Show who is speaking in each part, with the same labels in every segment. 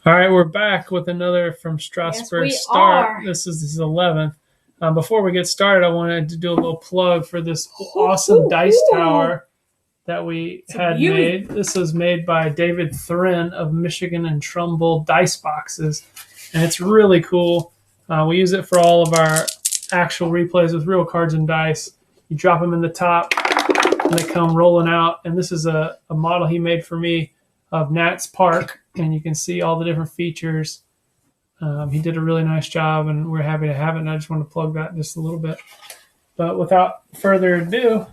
Speaker 1: All right, we're back with another from Strasburg
Speaker 2: Yes, we
Speaker 1: start.
Speaker 2: are.
Speaker 1: This is his 11th. Before we get started, I wanted to do a little plug for this awesome dice tower that we had made. This was made by David Thrin of Michigan and Trumbull Dice Boxes, and it's really cool. We use it for all of our actual replays with real cards and dice. You drop them in the top, and they come rolling out. And this is a model he made for me of Nats Park, and you can see all the different features. He did a really nice job, and we're happy to have it. And I just want to plug that just a little bit. But without further ado,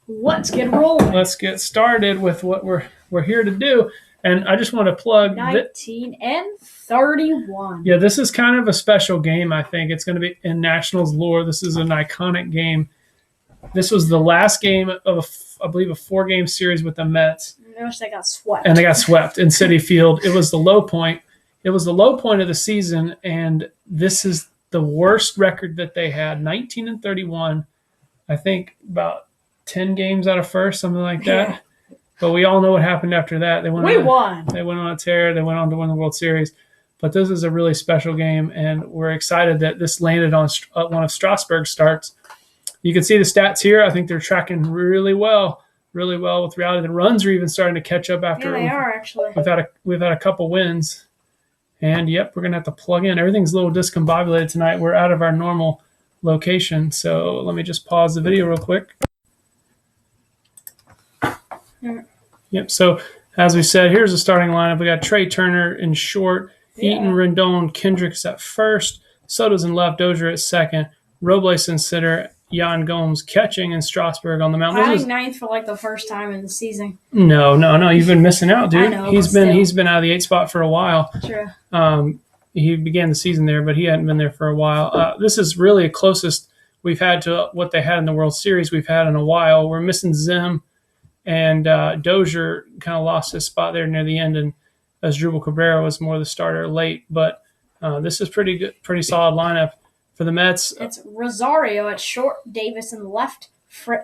Speaker 2: let's get rolling.
Speaker 1: Let's get started with what we're here to do. And I just want to plug
Speaker 2: 19 and 31.
Speaker 1: Yeah, this is kind of a special game. I think it's going to be in Nationals lore. This is an iconic game. This was the last game of I believe a 4-game series with the Mets.
Speaker 2: Notice they got swept.
Speaker 1: And they got swept in Citi Field. It was the low point. It was the low point of the season, and this is the worst record that they had, 19 and 31. I think about 10 games out of first, something like that. Yeah. But we all know what happened after that. They won. They went on a tear. They went on to win the World Series. But this is a really special game, and we're excited that this landed on one of Strasburg's starts. You can see the stats here. I think they're tracking really well with reality. The runs are even starting to catch up after.
Speaker 2: Yeah, they are actually.
Speaker 1: We've had a couple wins, and yep, we're gonna have to plug in. Everything's a little discombobulated tonight. We're out of our normal location, so let me just pause the video real quick. Yep. So as we said, here's the starting lineup. We got Trey Turner in short, Eaton, Rendon, Kendricks at first, Soto's in left, Dozier at second, Robles in center, Jan Gomes catching, and Strasburg on the mound.
Speaker 2: I think ninth for like the first time in the season.
Speaker 1: No. You've been missing out, dude.
Speaker 2: I know,
Speaker 1: he's been out of the 8 spot for a while.
Speaker 2: True.
Speaker 1: He began the season there, but he hadn't been there for a while. This is really the closest we've had to what they had in the World Series we've had in a while. We're missing Zim, and Dozier kind of lost his spot there near the end, and Asdrubal Cabrera was more the starter late. But this is pretty good, pretty solid lineup for the Mets.
Speaker 2: It's Rosario at short, Davis in the left,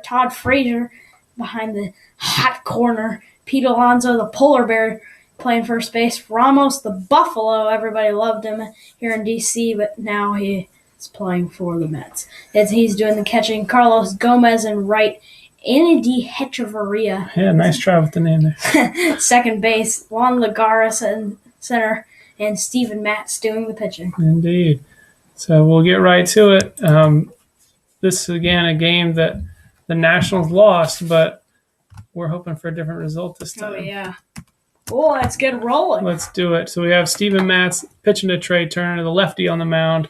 Speaker 2: Todd Frazier behind the hot corner, Pete Alonso, the polar bear, playing first base, Ramos, the Buffalo. Everybody loved him here in D.C., but now he is playing for the Mets. He's doing the catching. Carlos Gomez in right, Andy Hechavarria.
Speaker 1: Yeah, nice try with the name there.
Speaker 2: Second base, Juan Lagares in center, and Steven Matz doing the pitching.
Speaker 1: Indeed. So we'll get right to it. This is, again, a game that the Nationals lost, but we're hoping for a different result this time.
Speaker 2: Oh, yeah. Well, let's get rolling.
Speaker 1: Let's do it. So we have Steven Matz pitching to Trey Turner, the lefty on the mound.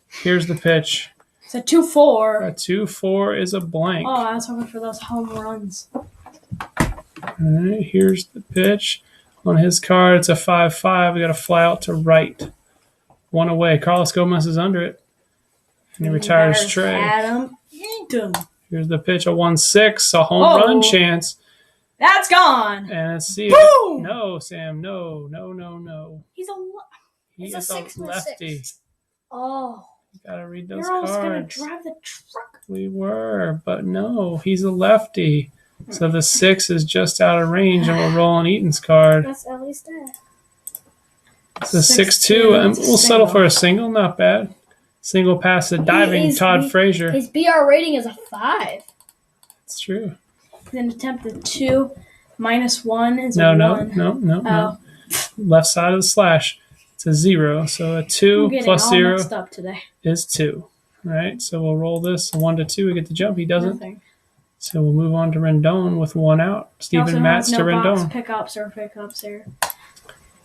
Speaker 1: Here's the pitch.
Speaker 2: It's a 2-4.
Speaker 1: A 2-4 is a blank.
Speaker 2: Oh, I was hoping for those home runs.
Speaker 1: All right, here's the pitch. On his card, it's a 5-5. We got a fly out to right. One away. Carlos Gomez is under it. And he retires Trey.
Speaker 2: Adam Eaton.
Speaker 1: Here's the pitch, a 1-6, a home run chance.
Speaker 2: That's gone.
Speaker 1: And let's see.
Speaker 2: Boom!
Speaker 1: No, Sam. No.
Speaker 2: He's a 6
Speaker 1: lefty.
Speaker 2: Oh.
Speaker 1: You got to read those
Speaker 2: You're almost
Speaker 1: cards.
Speaker 2: going to drive the truck.
Speaker 1: We were, but no, he's a lefty. So the 6 is just out of range, and we're rolling Eaton's card.
Speaker 2: That's at least that.
Speaker 1: It's a 6-2, and we'll settle for a single. Not bad. Single pass to diving Todd Frazier.
Speaker 2: His BR rating is a 5.
Speaker 1: It's true.
Speaker 2: Then attempted 2 minus 1 is a 1.
Speaker 1: No. Left side of the slash. It's a 0. So a 2 plus 0 is 2. All right. So we'll roll this 1 to 2. We get the jump. He doesn't.
Speaker 2: Nothing.
Speaker 1: So we'll move on to Rendon with 1 out. Steven Matz to Rendon.
Speaker 2: Pickups here.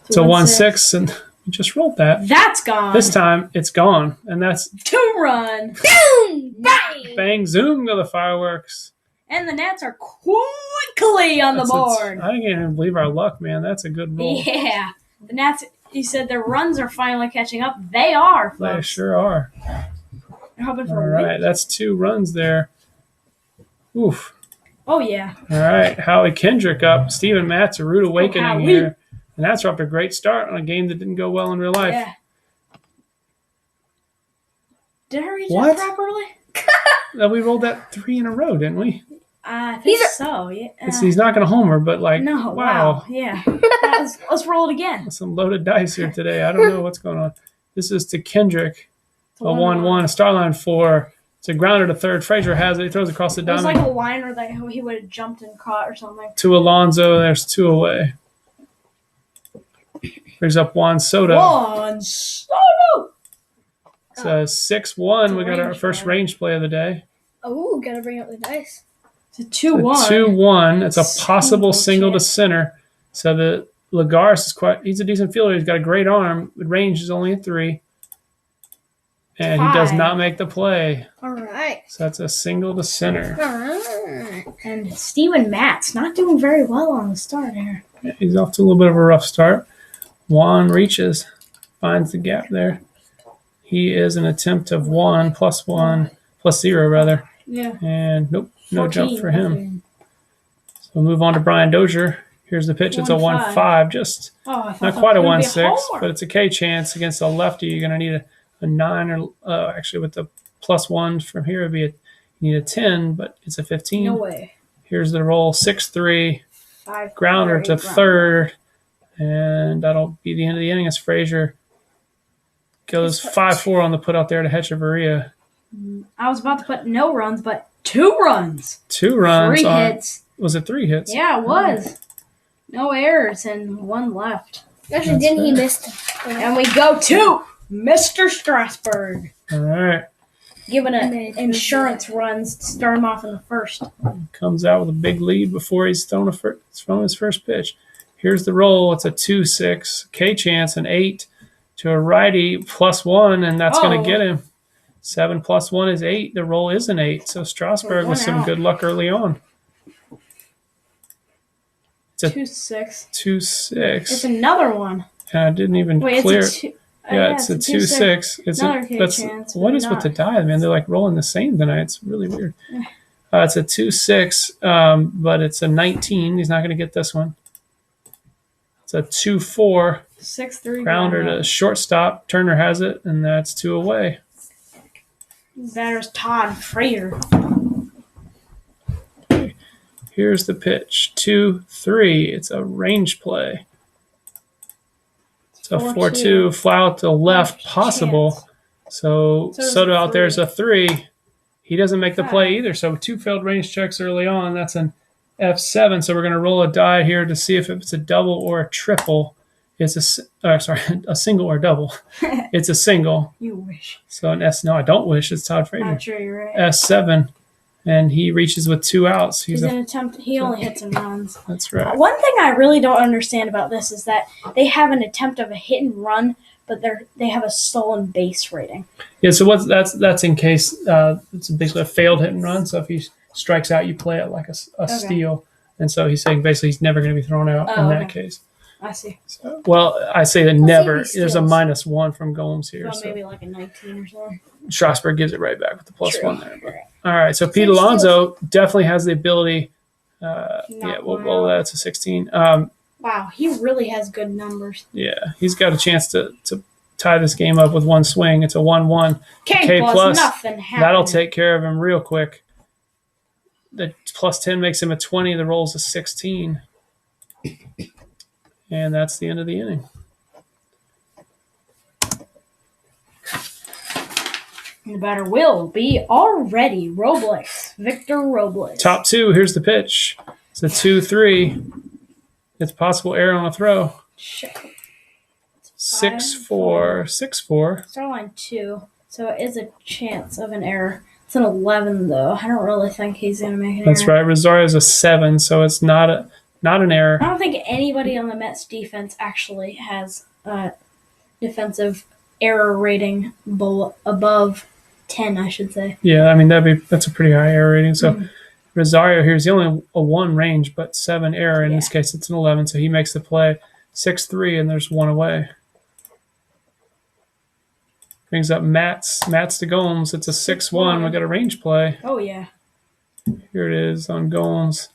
Speaker 1: It's a 1-6, and we just rolled that.
Speaker 2: That's gone.
Speaker 1: This time it's gone, and that's
Speaker 2: 2-run. Boom! Bang!
Speaker 1: Bang! Zoom! Go the fireworks.
Speaker 2: And the Nats are quickly on the board.
Speaker 1: I can't even believe our luck, man. That's a good roll.
Speaker 2: Yeah. The Nats, you said their runs are finally catching up. They are, folks.
Speaker 1: They sure are.
Speaker 2: They're hoping for
Speaker 1: a win. All right, that's 2 runs there. Oof.
Speaker 2: Oh, yeah.
Speaker 1: All right, Howie Kendrick up. Steven Matz, a rude awakening here. And that's off to a great start on a game that didn't go well in real life.
Speaker 2: Yeah. Did I read that properly?
Speaker 1: We rolled that 3 in a row, didn't we?
Speaker 2: I think so. Yeah.
Speaker 1: He's not going to homer, but like,
Speaker 2: No.
Speaker 1: wow.
Speaker 2: Yeah. Let's roll it again.
Speaker 1: Some loaded dice here today. I don't know what's going on. This is to Kendrick. A 1-1, a star line 4. It's a grounder to third. Frazier has it. He throws across the diamond.
Speaker 2: It was like a liner that he would have jumped and caught or something.
Speaker 1: To Alonso. There's 2 away. Brings up Juan Soto. It's a 6-1. We got our first range play of the day.
Speaker 3: Oh, gotta bring up the dice.
Speaker 2: It's a 2-1.
Speaker 1: It's a 2-1. It's a possible single to center. So the Lagares is he's a decent fielder. He's got a great arm. The range is only a 3. And 5. He does not make the play.
Speaker 3: All right.
Speaker 1: So that's a single to center.
Speaker 3: All right.
Speaker 2: And Steven Matz not doing very well on the start here.
Speaker 1: Yeah, he's off to a little bit of a rough start. Juan reaches, finds the gap there. He is an attempt of 1 plus 1 plus 0 rather.
Speaker 2: Yeah.
Speaker 1: And nope, no
Speaker 2: 14,
Speaker 1: jump for him. So we'll move on to Brian Dozier. Here's the pitch. It's a 1-5. Just not quite a 1-6, but it's a K chance against a lefty. You're going to need a 9 or actually with the plus 1 from here would be you need a 10, but it's a 15.
Speaker 2: No way.
Speaker 1: Here's the roll. 6-3. Grounder to third. And that'll be the end of the inning as Frazier goes 5-4 on the put out there to Hechavarria.
Speaker 2: I was about to put no runs, but 2 runs.
Speaker 1: 2 runs.
Speaker 2: 3 hits.
Speaker 1: Was it 3 hits?
Speaker 2: Yeah, it was. No errors and 1 left.
Speaker 3: Actually, didn't he miss?
Speaker 2: And we go to Mr. Strasburg.
Speaker 1: All right.
Speaker 2: Giving it insurance runs to start him off in the first.
Speaker 1: Comes out with a big lead before he's thrown his first pitch. Here's the roll. It's a 2-6. K chance, an 8 to a righty plus 1, and that's going to get him. 7 plus 1 is 8. The roll is an 8. So Strasburg with some good luck early on. It's a
Speaker 2: 2-6.
Speaker 1: 2-6.
Speaker 2: It's another one.
Speaker 1: I didn't even clear. It's a 2-6. It's
Speaker 2: another K chance.
Speaker 1: What is with the die, man? They're like rolling the same tonight. It's really weird. It's a 2-6, but it's a 19. He's not going to get this one. It's a 2-4.
Speaker 2: 6-3.
Speaker 1: Grounder to shortstop. Turner has it, and that's 2 away.
Speaker 2: Batter's Todd Frazier.
Speaker 1: Okay. Here's the pitch. 2-3. It's a range play. It's a 4-2. Fly out to left possible. So Soto out there is a 3. He doesn't make the play either. So 2 failed range checks early on. That's an F7. So we're going to roll a die here to see if it's a double or a triple. It's a single or double. It's a single.
Speaker 2: You wish.
Speaker 1: So an S. No, I don't wish. It's Todd Frazier.
Speaker 2: I'm sure you're right.
Speaker 1: S7, and he reaches with 2 outs.
Speaker 2: He's an attempt. He only hits and runs.
Speaker 1: That's right.
Speaker 2: One thing I really don't understand about this is that they have an attempt of a hit and run, but they have a stolen base rating.
Speaker 1: Yeah. So that's in case it's basically a failed hit and run. So if he strikes out, you play it like a steal. And so he's saying basically he's never going to be thrown out in that case.
Speaker 2: I see.
Speaker 1: So, well, I say that never. There's a -1 from Gomes here.
Speaker 2: Well, maybe like a 19 or something.
Speaker 1: Strasburg gives it right back with the +1 there. But, all right, so Pete Alonso definitely has the ability. Well, that's a 16.
Speaker 2: Wow, he really has good numbers.
Speaker 1: Yeah, he's got a chance to tie this game up with 1 swing. It's a 1-1.
Speaker 2: K plus nothing happening.
Speaker 1: That'll take care of him real quick. The +10 makes him a 20. The roll's a 16. And that's the end of the inning.
Speaker 2: The batter will be already Robles. Victor Robles.
Speaker 1: Top 2. Here's the pitch. It's a 2-3. It's possible error on a throw. 6-4. 6-4.
Speaker 2: Start line 2. So it is a chance of an error. It's an 11 though. I don't really think he's going to make an error.
Speaker 1: That's right. Rosario's a 7, so it's not an error.
Speaker 2: I don't think anybody on the Mets defense actually has a defensive error rating above 10, I should say.
Speaker 1: Yeah, I mean that's a pretty high error rating. So Rosario here is only a 1 range, but 7 error. In this case, it's an 11, so he makes the play. 6-3, and there's 1 away. Brings up Matz to Gomes. It's a 6-1. We got a range play.
Speaker 2: Oh yeah.
Speaker 1: Here it is on Gomes.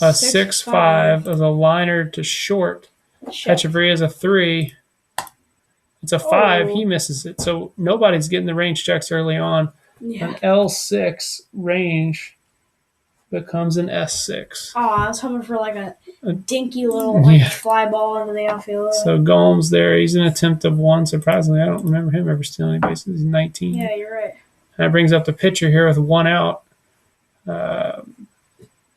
Speaker 1: A 6-5 as a liner to short. Hechavarria is a 3. It's a 5. He misses it. So nobody's getting the range checks early on.
Speaker 2: Yeah.
Speaker 1: An L6 range becomes an S6.
Speaker 2: Oh, I was hoping for like a
Speaker 1: A-
Speaker 2: dinky little fly ball into the outfield.
Speaker 1: So Gomes there, he's an attempt of 1. Surprisingly, I don't remember him ever stealing any bases. He's 19.
Speaker 2: Yeah, you're right.
Speaker 1: That brings up the pitcher here with 1 out.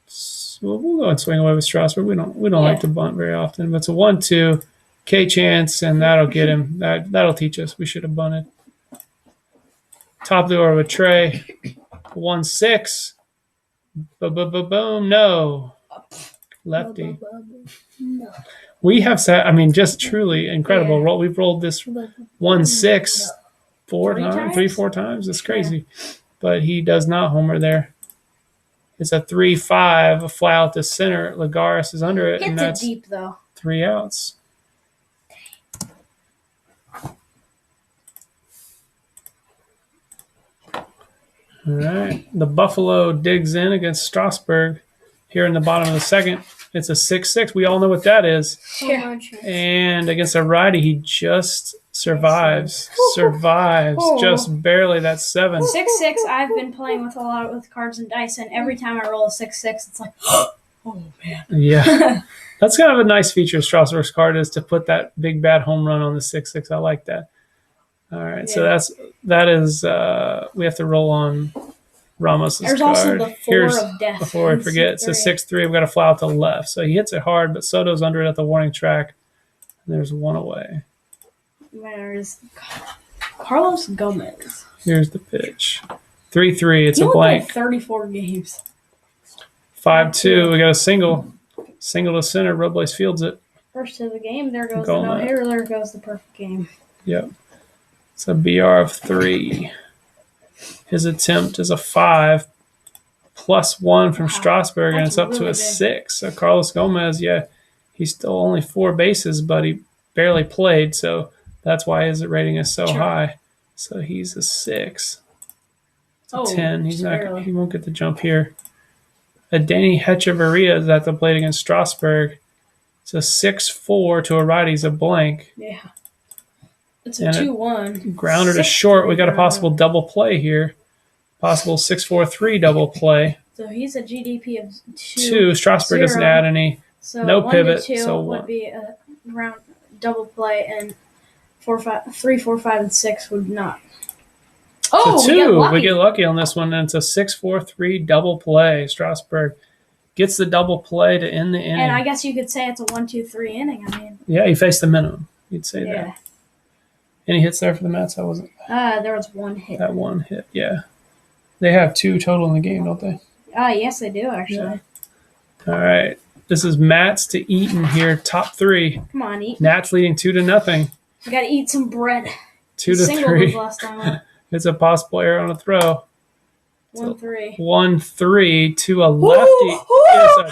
Speaker 1: So we'll go and swing away with Strasburg. We don't like to bunt very often, but it's a 1-2 K chance, and that'll get him. That'll teach us. We should have bunted. Top of the order with Trey. 1-6. Boom. No. Lefty.
Speaker 3: No.
Speaker 1: We have sat. I mean, just truly incredible.
Speaker 2: Yeah.
Speaker 1: We've rolled this 1-6
Speaker 2: Three
Speaker 1: 4 times. It's crazy. But he does not homer there. It's a 3-5, a fly out to center. Lagares is under it, and
Speaker 2: Hits it
Speaker 1: that's
Speaker 2: deep though.
Speaker 1: 3 outs. All right. The Buffalo digs in against Strasburg here in the bottom of the second. It's a 6-6. We all know what that is.
Speaker 2: Yeah.
Speaker 1: And against a righty, he just survives. Just barely. That's 7.
Speaker 2: 6-6. I've been playing with a lot with cards and dice, and every time I roll a 6-6, it's like, oh man.
Speaker 1: Yeah. That's kind of a nice feature of Strasburg's card is to put that big bad home run on the 6-6. I like that. All right. So that is we have to roll on Ramos's
Speaker 2: There's
Speaker 1: card.
Speaker 2: also the 4 of death.
Speaker 1: Before I forget, it's a 6-3. We've got to fly out to the left. So he hits it hard, but Soto's under it at the warning track. And there's 1 away.
Speaker 2: There's Carlos Gomez.
Speaker 1: Here's the pitch. 3-3. It's
Speaker 2: He
Speaker 1: a
Speaker 2: only
Speaker 1: blank.
Speaker 2: played 34 games.
Speaker 1: 5-2. We got a single. Single to center. Robles fields it.
Speaker 2: First to the game. There goes
Speaker 1: Gomez.
Speaker 2: the no-hitter. There goes the perfect game.
Speaker 1: Yep. It's a BR of 3. His attempt is a 5 plus 1 from Strasburg, and
Speaker 2: That's
Speaker 1: it's up to
Speaker 2: really
Speaker 1: a
Speaker 2: big.
Speaker 1: 6. So Carlos Gomez, he's still only 4 bases, but he barely played, so that's why his rating is so high. So he's a 6. It's a 10. He's not.
Speaker 2: barely.
Speaker 1: He won't get the jump here. A Danny Hechevarria is at the plate against Strasburg. It's a 6-4 to a righty. He's a blank.
Speaker 2: Yeah. It's a
Speaker 1: And
Speaker 2: 2-1.
Speaker 1: Grounder to short. We got a possible double play here. Possible 6-4-3 double play.
Speaker 2: So he's a GDP of
Speaker 1: 2. Strasburg doesn't add any.
Speaker 2: So
Speaker 1: no
Speaker 2: 1
Speaker 1: pivot,
Speaker 2: to 2
Speaker 1: so
Speaker 2: would
Speaker 1: 1.
Speaker 2: be a round double play, and 3, 4, 5, and 6 would not. Oh,
Speaker 1: So 2.
Speaker 2: we
Speaker 1: get lucky on this one, and it's a 6-4-3 double play. Strasburg gets the double play to end the inning.
Speaker 2: And I guess you could say it's a 1-2-3 inning. I mean,
Speaker 1: Yeah, he faced the minimum. You'd say
Speaker 2: yeah.
Speaker 1: that. Any hits there for the Mets? I wasn't.
Speaker 2: There was 1 hit.
Speaker 1: That 1 hit, yeah. They have 2 total in the game, don't they?
Speaker 2: Yes, they do actually.
Speaker 1: All right. This is Mats to Eaton here, top 3.
Speaker 2: Come on, eat.
Speaker 1: Nats leading 2-0.
Speaker 2: You gotta eat some bread.
Speaker 1: 2-3.
Speaker 2: Last time.
Speaker 1: It's a possible error on a throw.
Speaker 2: 1-3.
Speaker 1: 1-3 to a lefty.
Speaker 2: It's a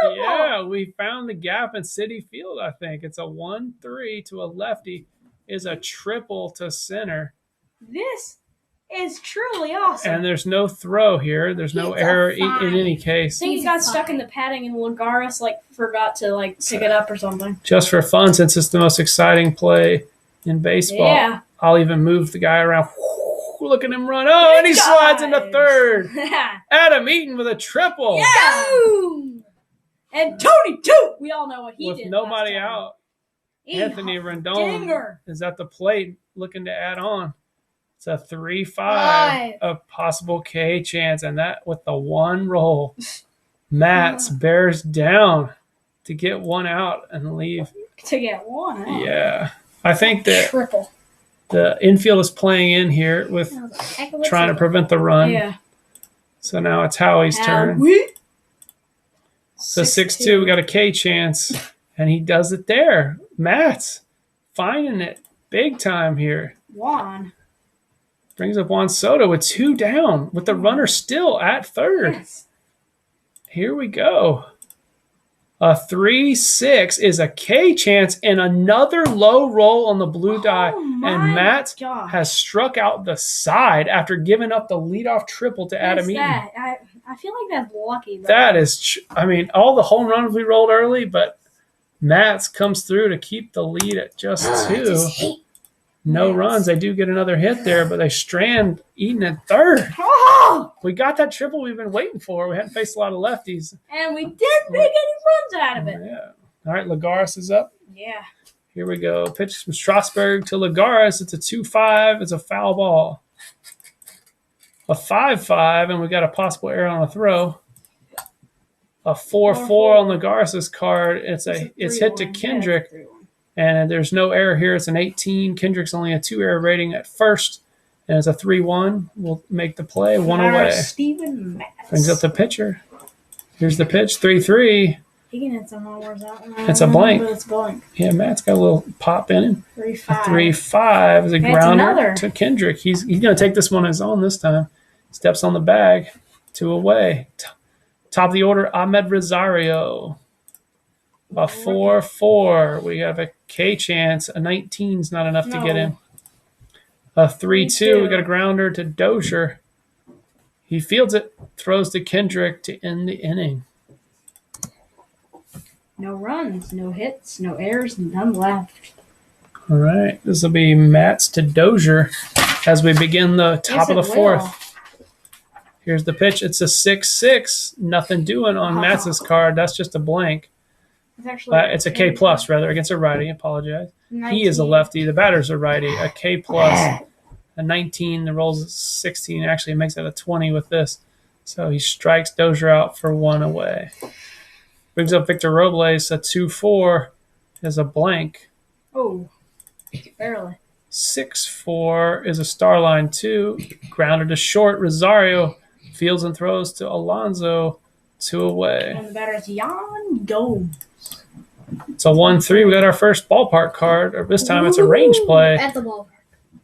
Speaker 2: triple.
Speaker 1: Yeah, we found the gap in City Field, I think. It's a 1-3 to a lefty. Is a triple to center.
Speaker 2: This is truly awesome.
Speaker 1: And there's no throw here. There's no error in any
Speaker 2: I
Speaker 1: case.
Speaker 2: think he got stuck in the padding and Lagares forgot to pick it up or something.
Speaker 1: Just for fun, since it's the most exciting play in baseball,
Speaker 2: Yeah.
Speaker 1: I'll even move the guy around. Look at him run. Oh, and he slides into third. Adam Eaton with a triple.
Speaker 2: Yeah. And Tony too. We all know what he
Speaker 1: With
Speaker 2: did.
Speaker 1: nobody
Speaker 2: last time.
Speaker 1: out.
Speaker 2: He
Speaker 1: Anthony Rendon
Speaker 2: dinger.
Speaker 1: is at the plate looking to add on. It's a 3-5,
Speaker 3: Five.
Speaker 1: a possible K chance, and that with the 1 roll. Mats bears down to get 1 out and leave.
Speaker 2: To get 1. Huh?
Speaker 1: Yeah. I think that
Speaker 2: Triple.
Speaker 1: the infield is playing in here with trying to prevent the run.
Speaker 2: Yeah.
Speaker 1: So now it's Howie's turn. So 6-2, we got a K chance, and he does it there. Matt's finding it big time here.
Speaker 2: Juan.
Speaker 1: Brings up Juan Soto with 2 down, with the runner still at third.
Speaker 2: Yes.
Speaker 1: Here we go. A 3-6 is a K chance and another low roll on the blue die. And Matt
Speaker 2: God.
Speaker 1: has struck out the side after giving up the leadoff triple to Adam Eaton.
Speaker 2: I feel like that's lucky. Though.
Speaker 1: That is, all the home runs we rolled early, but Matt's comes through to keep the lead at just 2. No
Speaker 2: Mets.
Speaker 1: runs. They do get another hit there, but they strand Eaton at third.
Speaker 2: Oh!
Speaker 1: We got that triple we've been waiting for. We hadn't faced a lot of lefties.
Speaker 2: And we didn't make any runs out of it.
Speaker 1: Yeah. All right, Lagares is up.
Speaker 2: Yeah.
Speaker 1: Here we go. Pitch from Strasburg to Lagares. It's a 2-5. It's a foul ball. A 5-5, and we got a possible error on a throw. A 4-4 on Lagares' card. It's hit to Kendrick, and there's no error here. It's an 18. Kendrick's only a 2-error rating at first, and it's a 3-1. We'll make the play. One away.
Speaker 2: Steven Matz.
Speaker 1: Brings up the pitcher. Here's the pitch. 3-3.
Speaker 2: He can hit some homers out.
Speaker 1: It's a blank.
Speaker 2: But it's blank.
Speaker 1: Yeah, Matt's got a little pop in him.
Speaker 2: 3-5.
Speaker 1: 3-5 is a grounder
Speaker 2: another.
Speaker 1: to Kendrick. He's going to take this one on his own this time. Steps on the bag. 2 away. Top of the order, Ahmed Rosario. A 4-4. We have a K chance. A 19's not enough to get him. A 3-2. We got a grounder to Dozier. He fields it. Throws to Kendrick to end the inning.
Speaker 2: No runs, no hits, no errors, none left.
Speaker 1: All right. This will be Matz to Dozier as we begin the top of the fourth. Here's the pitch. It's a 6-6. Nothing doing on Matz's card. That's just a blank. It's a K plus, rather, against a righty. I apologize.
Speaker 2: 19.
Speaker 1: He is a lefty. The batter's a righty. A K plus, a 19. The roll's a 16. Actually, makes that a 20 with this. So he strikes Dozier out for 1 away. Brings up Victor Robles. A 2-4 is a blank.
Speaker 2: Oh, barely.
Speaker 1: 6-4 is a star line 2. Grounded to short. Rosario fields and throws to Alonso. 2 away.
Speaker 2: And the batter is Jan Gomes.
Speaker 1: It's a 1-3. We got our first ballpark card. Or this time it's a range play.
Speaker 3: At the ballpark.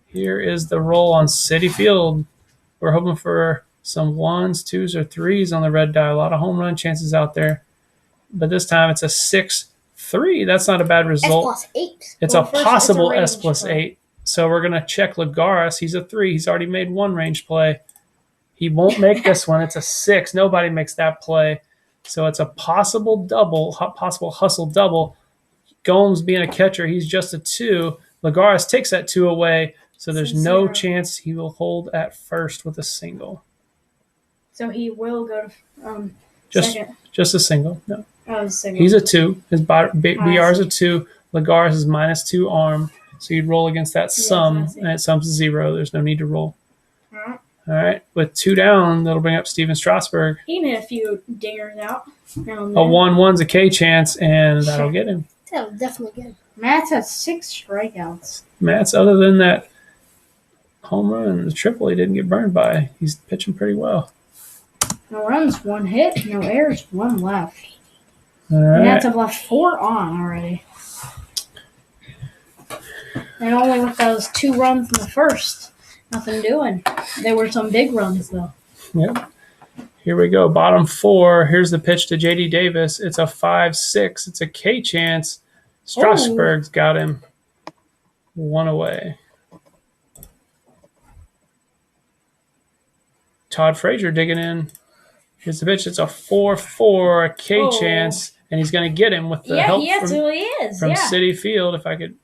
Speaker 1: Here is the roll on Citi Field. We're hoping for some 1s, 2s, or 3s on the red die. A lot of home run chances out there. But this time it's a 6-3. That's not a bad result.
Speaker 3: S+8.
Speaker 1: It's a possible S+8. So we're going to check Lagares. He's a 3. He's already made 1 range play. He won't make this one. It's a 6. Nobody makes that play. So it's a possible double, possible hustle double. Gomes being a catcher, he's just a 2. Lagares takes that 2 away. So there's no chance he will hold at first with a single.
Speaker 2: So he will go to second.
Speaker 1: Just a single. No.
Speaker 2: Oh, single.
Speaker 1: He's a 2. His BR is a 2. Lagares is -2 arm. So you'd roll against that sum, and it sums to 0. There's no need to roll. All right. With 2 down, that'll bring up Steven Strasburg.
Speaker 2: He made a few dingers out.
Speaker 1: A 1-1's a K chance, and that'll get him.
Speaker 3: That'll definitely get him.
Speaker 2: Matt's has 6 strikeouts.
Speaker 1: Matt's, other than that home run, the triple he didn't get burned by, he's pitching pretty well.
Speaker 2: No runs, 1 hit, no errors, 1 left.
Speaker 1: All right.
Speaker 2: Matt's have left 4 on already. And only with those 2 runs in the first. Nothing doing. There were some big runs, though.
Speaker 1: Yep. Here we go. Bottom 4. Here's the pitch to J.D. Davis. It's a 5-6. It's a K chance. Strasburg's got him. 1 away. Todd Frazier digging in. Here's the pitch. It's a 4-4, a K chance, and he's going to get him with the help from Citi Field, if I could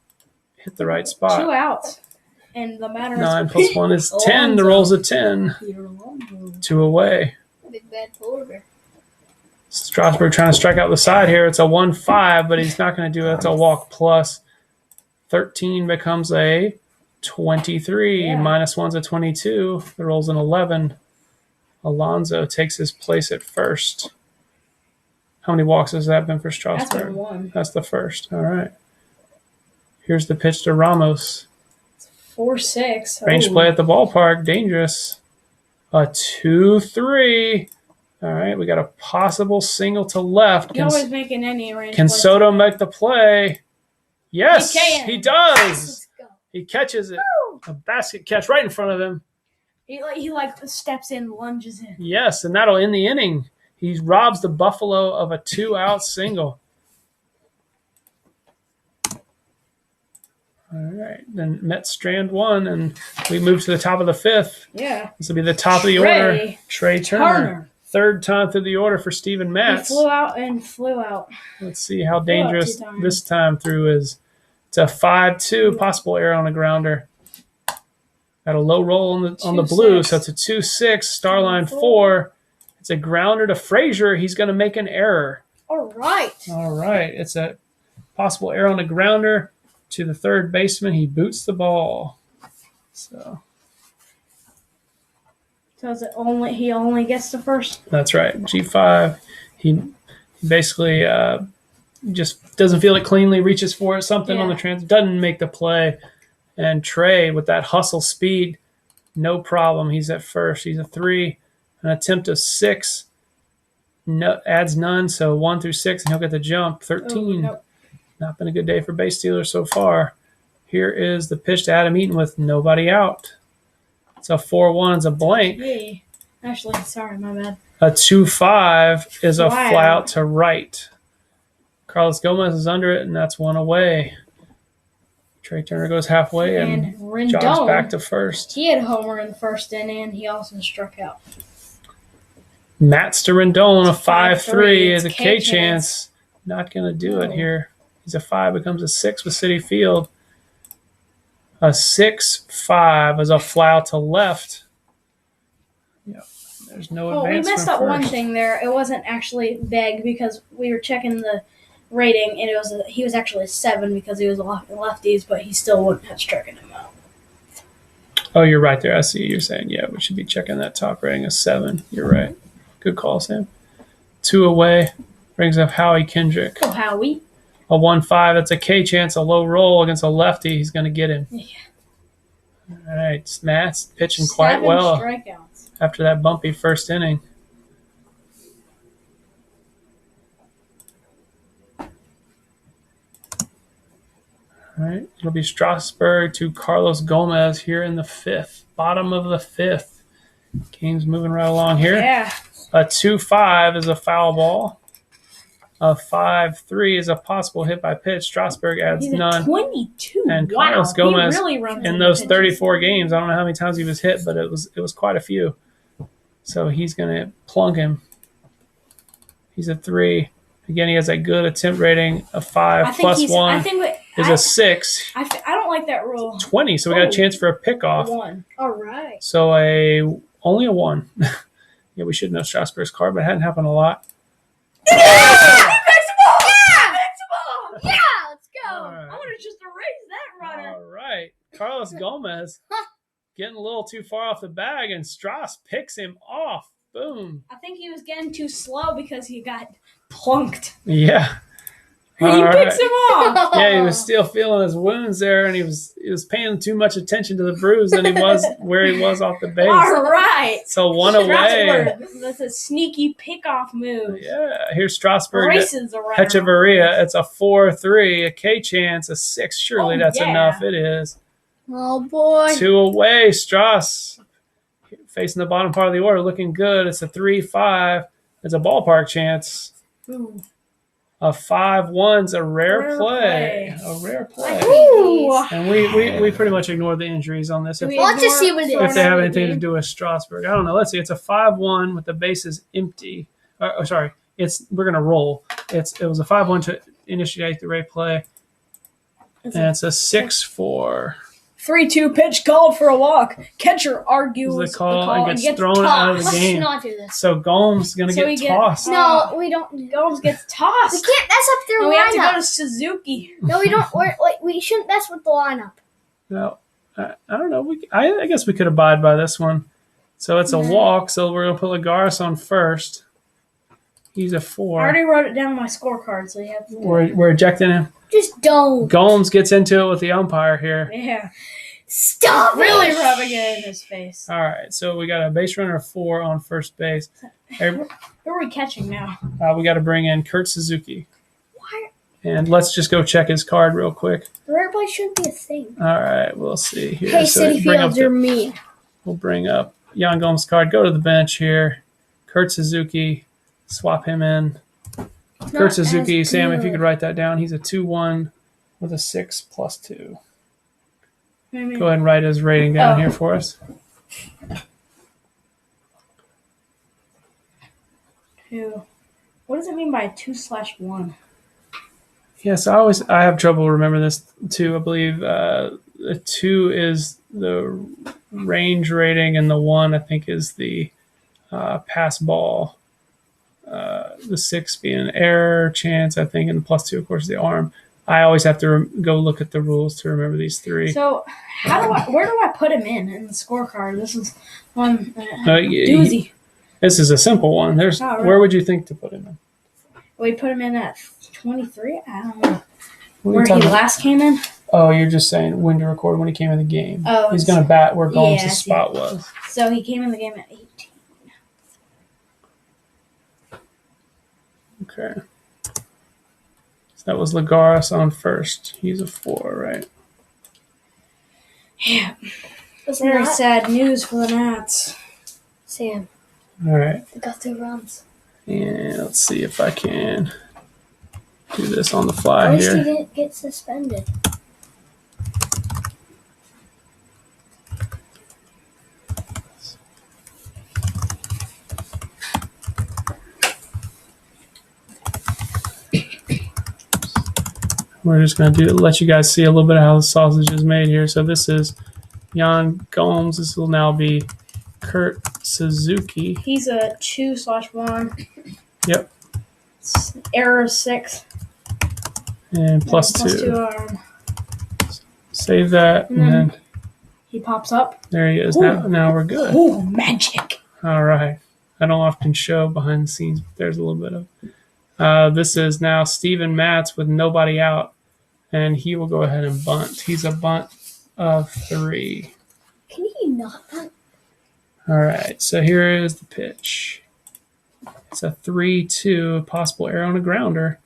Speaker 1: hit the right spot.
Speaker 2: 2 outs. And the matter
Speaker 1: 9 + 1 is 10. The roll's a 10. 2 away.
Speaker 3: Big bad polar bear.
Speaker 1: Strasburg trying to strike out the side here. It's a 1-5, but he's not going to do it. It's a walk plus. 13 becomes a 23. -1's a 22. The roll's an 11. Alonso takes his place at first. How many walks has that been for Strasburg?
Speaker 2: That's been 1.
Speaker 1: That's the first. All right. Here's the pitch to Ramos.
Speaker 2: 4-6.
Speaker 1: Range play at the ballpark. Dangerous. A 2-3. All right. We got a possible single to left.
Speaker 2: He's always making any range.
Speaker 1: Can Soto make the play? Yes, he does.
Speaker 3: Let's go.
Speaker 1: He catches it. A basket catch right in front of him.
Speaker 2: He steps in, lunges in.
Speaker 1: Yes, and that'll end the inning. He robs the Buffalo of a 2-out single. All right. Then Mets strand 1, and we move to the top of the 5th.
Speaker 2: Yeah.
Speaker 1: This will be the top of the order. Trey Turner. 3rd time through the order for Steven Matz.
Speaker 2: He flew out.
Speaker 1: Let's see how dangerous this time through is It's a 5-2 possible error on a grounder. Got a low roll on the blue, so it's a 2-6. Starline 4. It's a grounder to Frazier. He's going to make an error.
Speaker 2: All right.
Speaker 1: All right. It's a possible error on the grounder to the third baseman. He boots the ball. So
Speaker 2: is it he only gets the first?
Speaker 1: that's right. G5. He basically just doesn't feel it cleanly, reaches for it, something on the doesn't make the play. And Trey, with that hustle speed, no problem. He's at first. He's a 3. An attempt of 6. No, adds none, so 1 through 6, and he'll get the jump. 13.
Speaker 2: Nope.
Speaker 1: Not been a good day for base stealers so far. Here is the pitch to Adam Eaton with nobody out. It's a 4-1. It's a blank.
Speaker 2: Hey. Actually, sorry, my bad.
Speaker 1: A 2-5 is a fly out to right. Carlos Gomez is under it, and that's one away. Trey Turner goes halfway and jogs back to first.
Speaker 2: He had a homer in the first inning, and he also struck out.
Speaker 1: Mats to Rendon, a 5-3 is a K chance. Not going to do it here. He's a 5, becomes a 6 with Citi Field. A 6-5 is a fly out to left. Yep. There's no advance.
Speaker 2: We messed up one thing there. It wasn't actually Beg because we were checking the rating, and he was actually a 7 because he was lefties, but he still wouldn't have stricken him out.
Speaker 1: Oh, you're right there. I see you're saying, yeah, we should be checking that top rating, a 7. You're right. Good call, Sam. 2 away. Brings up Howie Kendrick.
Speaker 2: Oh, Howie.
Speaker 1: A 1-5. That's a K chance, a low roll against a lefty. He's going to get him.
Speaker 2: Yeah.
Speaker 1: All right. Matt's pitching quite well
Speaker 2: strikeouts
Speaker 1: after that bumpy first inning. All right, it'll be Strasburg to Carlos Gomez here in the 5th. Bottom of the 5th. Game's moving right along here.
Speaker 2: Yeah.
Speaker 1: A 2-5 is a foul ball. A 5-3 is a possible hit by pitch. Strasburg adds none.
Speaker 2: 22.
Speaker 1: And Carlos Gomez,
Speaker 2: really runs
Speaker 1: in those 34 games, I don't know how many times he was hit, but it was quite a few. So he's going to plunk him. He's a 3. Again, he has a good attempt rating, a 5 plus 1. Is a 6.
Speaker 2: I don't like that rule.
Speaker 1: 20, so we got a chance for a pickoff.
Speaker 2: 1. All right.
Speaker 1: So only a 1. Yeah, we should know Strasburg's card, but it hadn't happened a lot.
Speaker 2: Yeah! He picks the ball! Yeah! He picks the ball!
Speaker 3: Yeah, let's go.
Speaker 1: All right.
Speaker 2: I want to just erase that runner.
Speaker 1: All right. Carlos Gomez getting a little too far off the bag, and Strauss picks him off. Boom.
Speaker 2: I think he was getting too slow because he got plunked.
Speaker 1: Yeah.
Speaker 2: He picks him off.
Speaker 1: Yeah, he was still feeling his wounds there, and he was paying too much attention to the bruise than he was where he was off the base.
Speaker 2: All right.
Speaker 1: So 1 away.
Speaker 2: That's a sneaky pickoff move.
Speaker 1: Yeah, here's Strasburg.
Speaker 2: Races around.
Speaker 1: Hechavarria. It's a 4-3, a K chance, a 6. Surely that's enough. It is.
Speaker 3: Oh, boy.
Speaker 1: 2 away, Strauss. Facing the bottom part of the order, looking good. It's a 3-5. It's a ballpark chance.
Speaker 2: Ooh.
Speaker 1: A 5-1's a rare play. A rare play.
Speaker 2: Ooh.
Speaker 1: And we pretty much ignored the injuries on this.
Speaker 3: Let's just see what it
Speaker 1: If
Speaker 3: is.
Speaker 1: they have anything to do with Strasburg. I don't know. Let's see. It's a 5-1 with the bases empty. Sorry. We're going to roll. It was a 5-1 to initiate the rare play. And it's a 6-4.
Speaker 2: 3-2 pitch called for a walk. Catcher argues
Speaker 1: the call and gets thrown out of the
Speaker 3: Let's
Speaker 1: game.
Speaker 3: not do this.
Speaker 1: So Gomes is going to get tossed.
Speaker 3: No, we don't.
Speaker 2: Gomes gets tossed.
Speaker 3: We can't mess up their
Speaker 2: And we have to go
Speaker 3: lineup.
Speaker 2: to Suzuki.
Speaker 3: No, we don't. We shouldn't mess with the lineup.
Speaker 1: No, I don't know. I guess we could abide by this one. So it's a walk. So we're going to put Lagares on first. He's a 4.
Speaker 2: I already wrote it down on my scorecard, so you have to do it.
Speaker 1: We're ejecting him.
Speaker 3: Just don't.
Speaker 1: Gomes gets into it with the umpire here.
Speaker 2: Yeah.
Speaker 3: Stop
Speaker 2: Really
Speaker 3: it.
Speaker 2: rubbing it in his face.
Speaker 1: All right, so we got a base runner of 4 on first base.
Speaker 2: Who are we catching now?
Speaker 1: We got to bring in Kurt Suzuki.
Speaker 3: Why?
Speaker 1: And let's just go check his card real quick.
Speaker 3: The rare play shouldn't be a thing.
Speaker 1: All right, we'll see here.
Speaker 3: Hey,
Speaker 1: So
Speaker 3: City Fields, you're mean.
Speaker 1: We'll bring up Jan Gomes' card. Go to the bench here. Kurt Suzuki. Swap him in. Kurt Suzuki, Sam, if you could write that down. He's a 2-1 with a 6 plus 2. Go ahead and write his rating down here for us.
Speaker 2: What does it mean by 2/1?
Speaker 1: Yes, I have trouble remembering this too. I believe the 2 is the range rating, and the 1 I think is the pass ball. The 6 being an error chance, I think, and the +2, of course, is the arm. I always have to go look at the rules to remember these 3.
Speaker 2: So where do I put him in the scorecard? This is one doozy.
Speaker 1: This is a simple one. There's
Speaker 2: Oh, really?
Speaker 1: Where would you think to put him in?
Speaker 2: We put him in at 23. I don't know
Speaker 1: What are you
Speaker 2: where he
Speaker 1: talking about?
Speaker 2: last came in.
Speaker 1: Oh, you're just saying when to record when he came in the game.
Speaker 2: Oh,
Speaker 1: He's going to bat where Gomes'
Speaker 2: yeah, I see.
Speaker 1: spot was.
Speaker 2: So he came in the game at 18.
Speaker 1: Okay. So that was Lagares on first. He's a 4, right?
Speaker 2: Yeah.
Speaker 3: It's
Speaker 2: Very
Speaker 3: not
Speaker 2: sad news for the Nats.
Speaker 3: Sam.
Speaker 1: All right.
Speaker 3: They got 2 runs.
Speaker 1: And let's see if I can do this on the
Speaker 3: At
Speaker 1: fly
Speaker 3: least he
Speaker 1: here.
Speaker 3: didn't get suspended.
Speaker 1: We're just going to let you guys see a little bit of how the sausage is made here. So this is Yan Gomes. This will now be Kurt Suzuki.
Speaker 2: He's a 2/1.
Speaker 1: Yep.
Speaker 2: Error 6.
Speaker 1: And +2.
Speaker 2: arm.
Speaker 1: Save that, and then
Speaker 2: He pops up.
Speaker 1: there he is.
Speaker 2: Ooh.
Speaker 1: Now we're good.
Speaker 2: Oh, magic.
Speaker 1: All right. I don't often show behind the scenes, but there's a little bit of. This is now Steven Matz with nobody out, and he will go ahead and bunt. He's a bunt of 3.
Speaker 3: Can he not bunt?
Speaker 1: All right. So here is the pitch. It's a 3-2, a possible error on a grounder.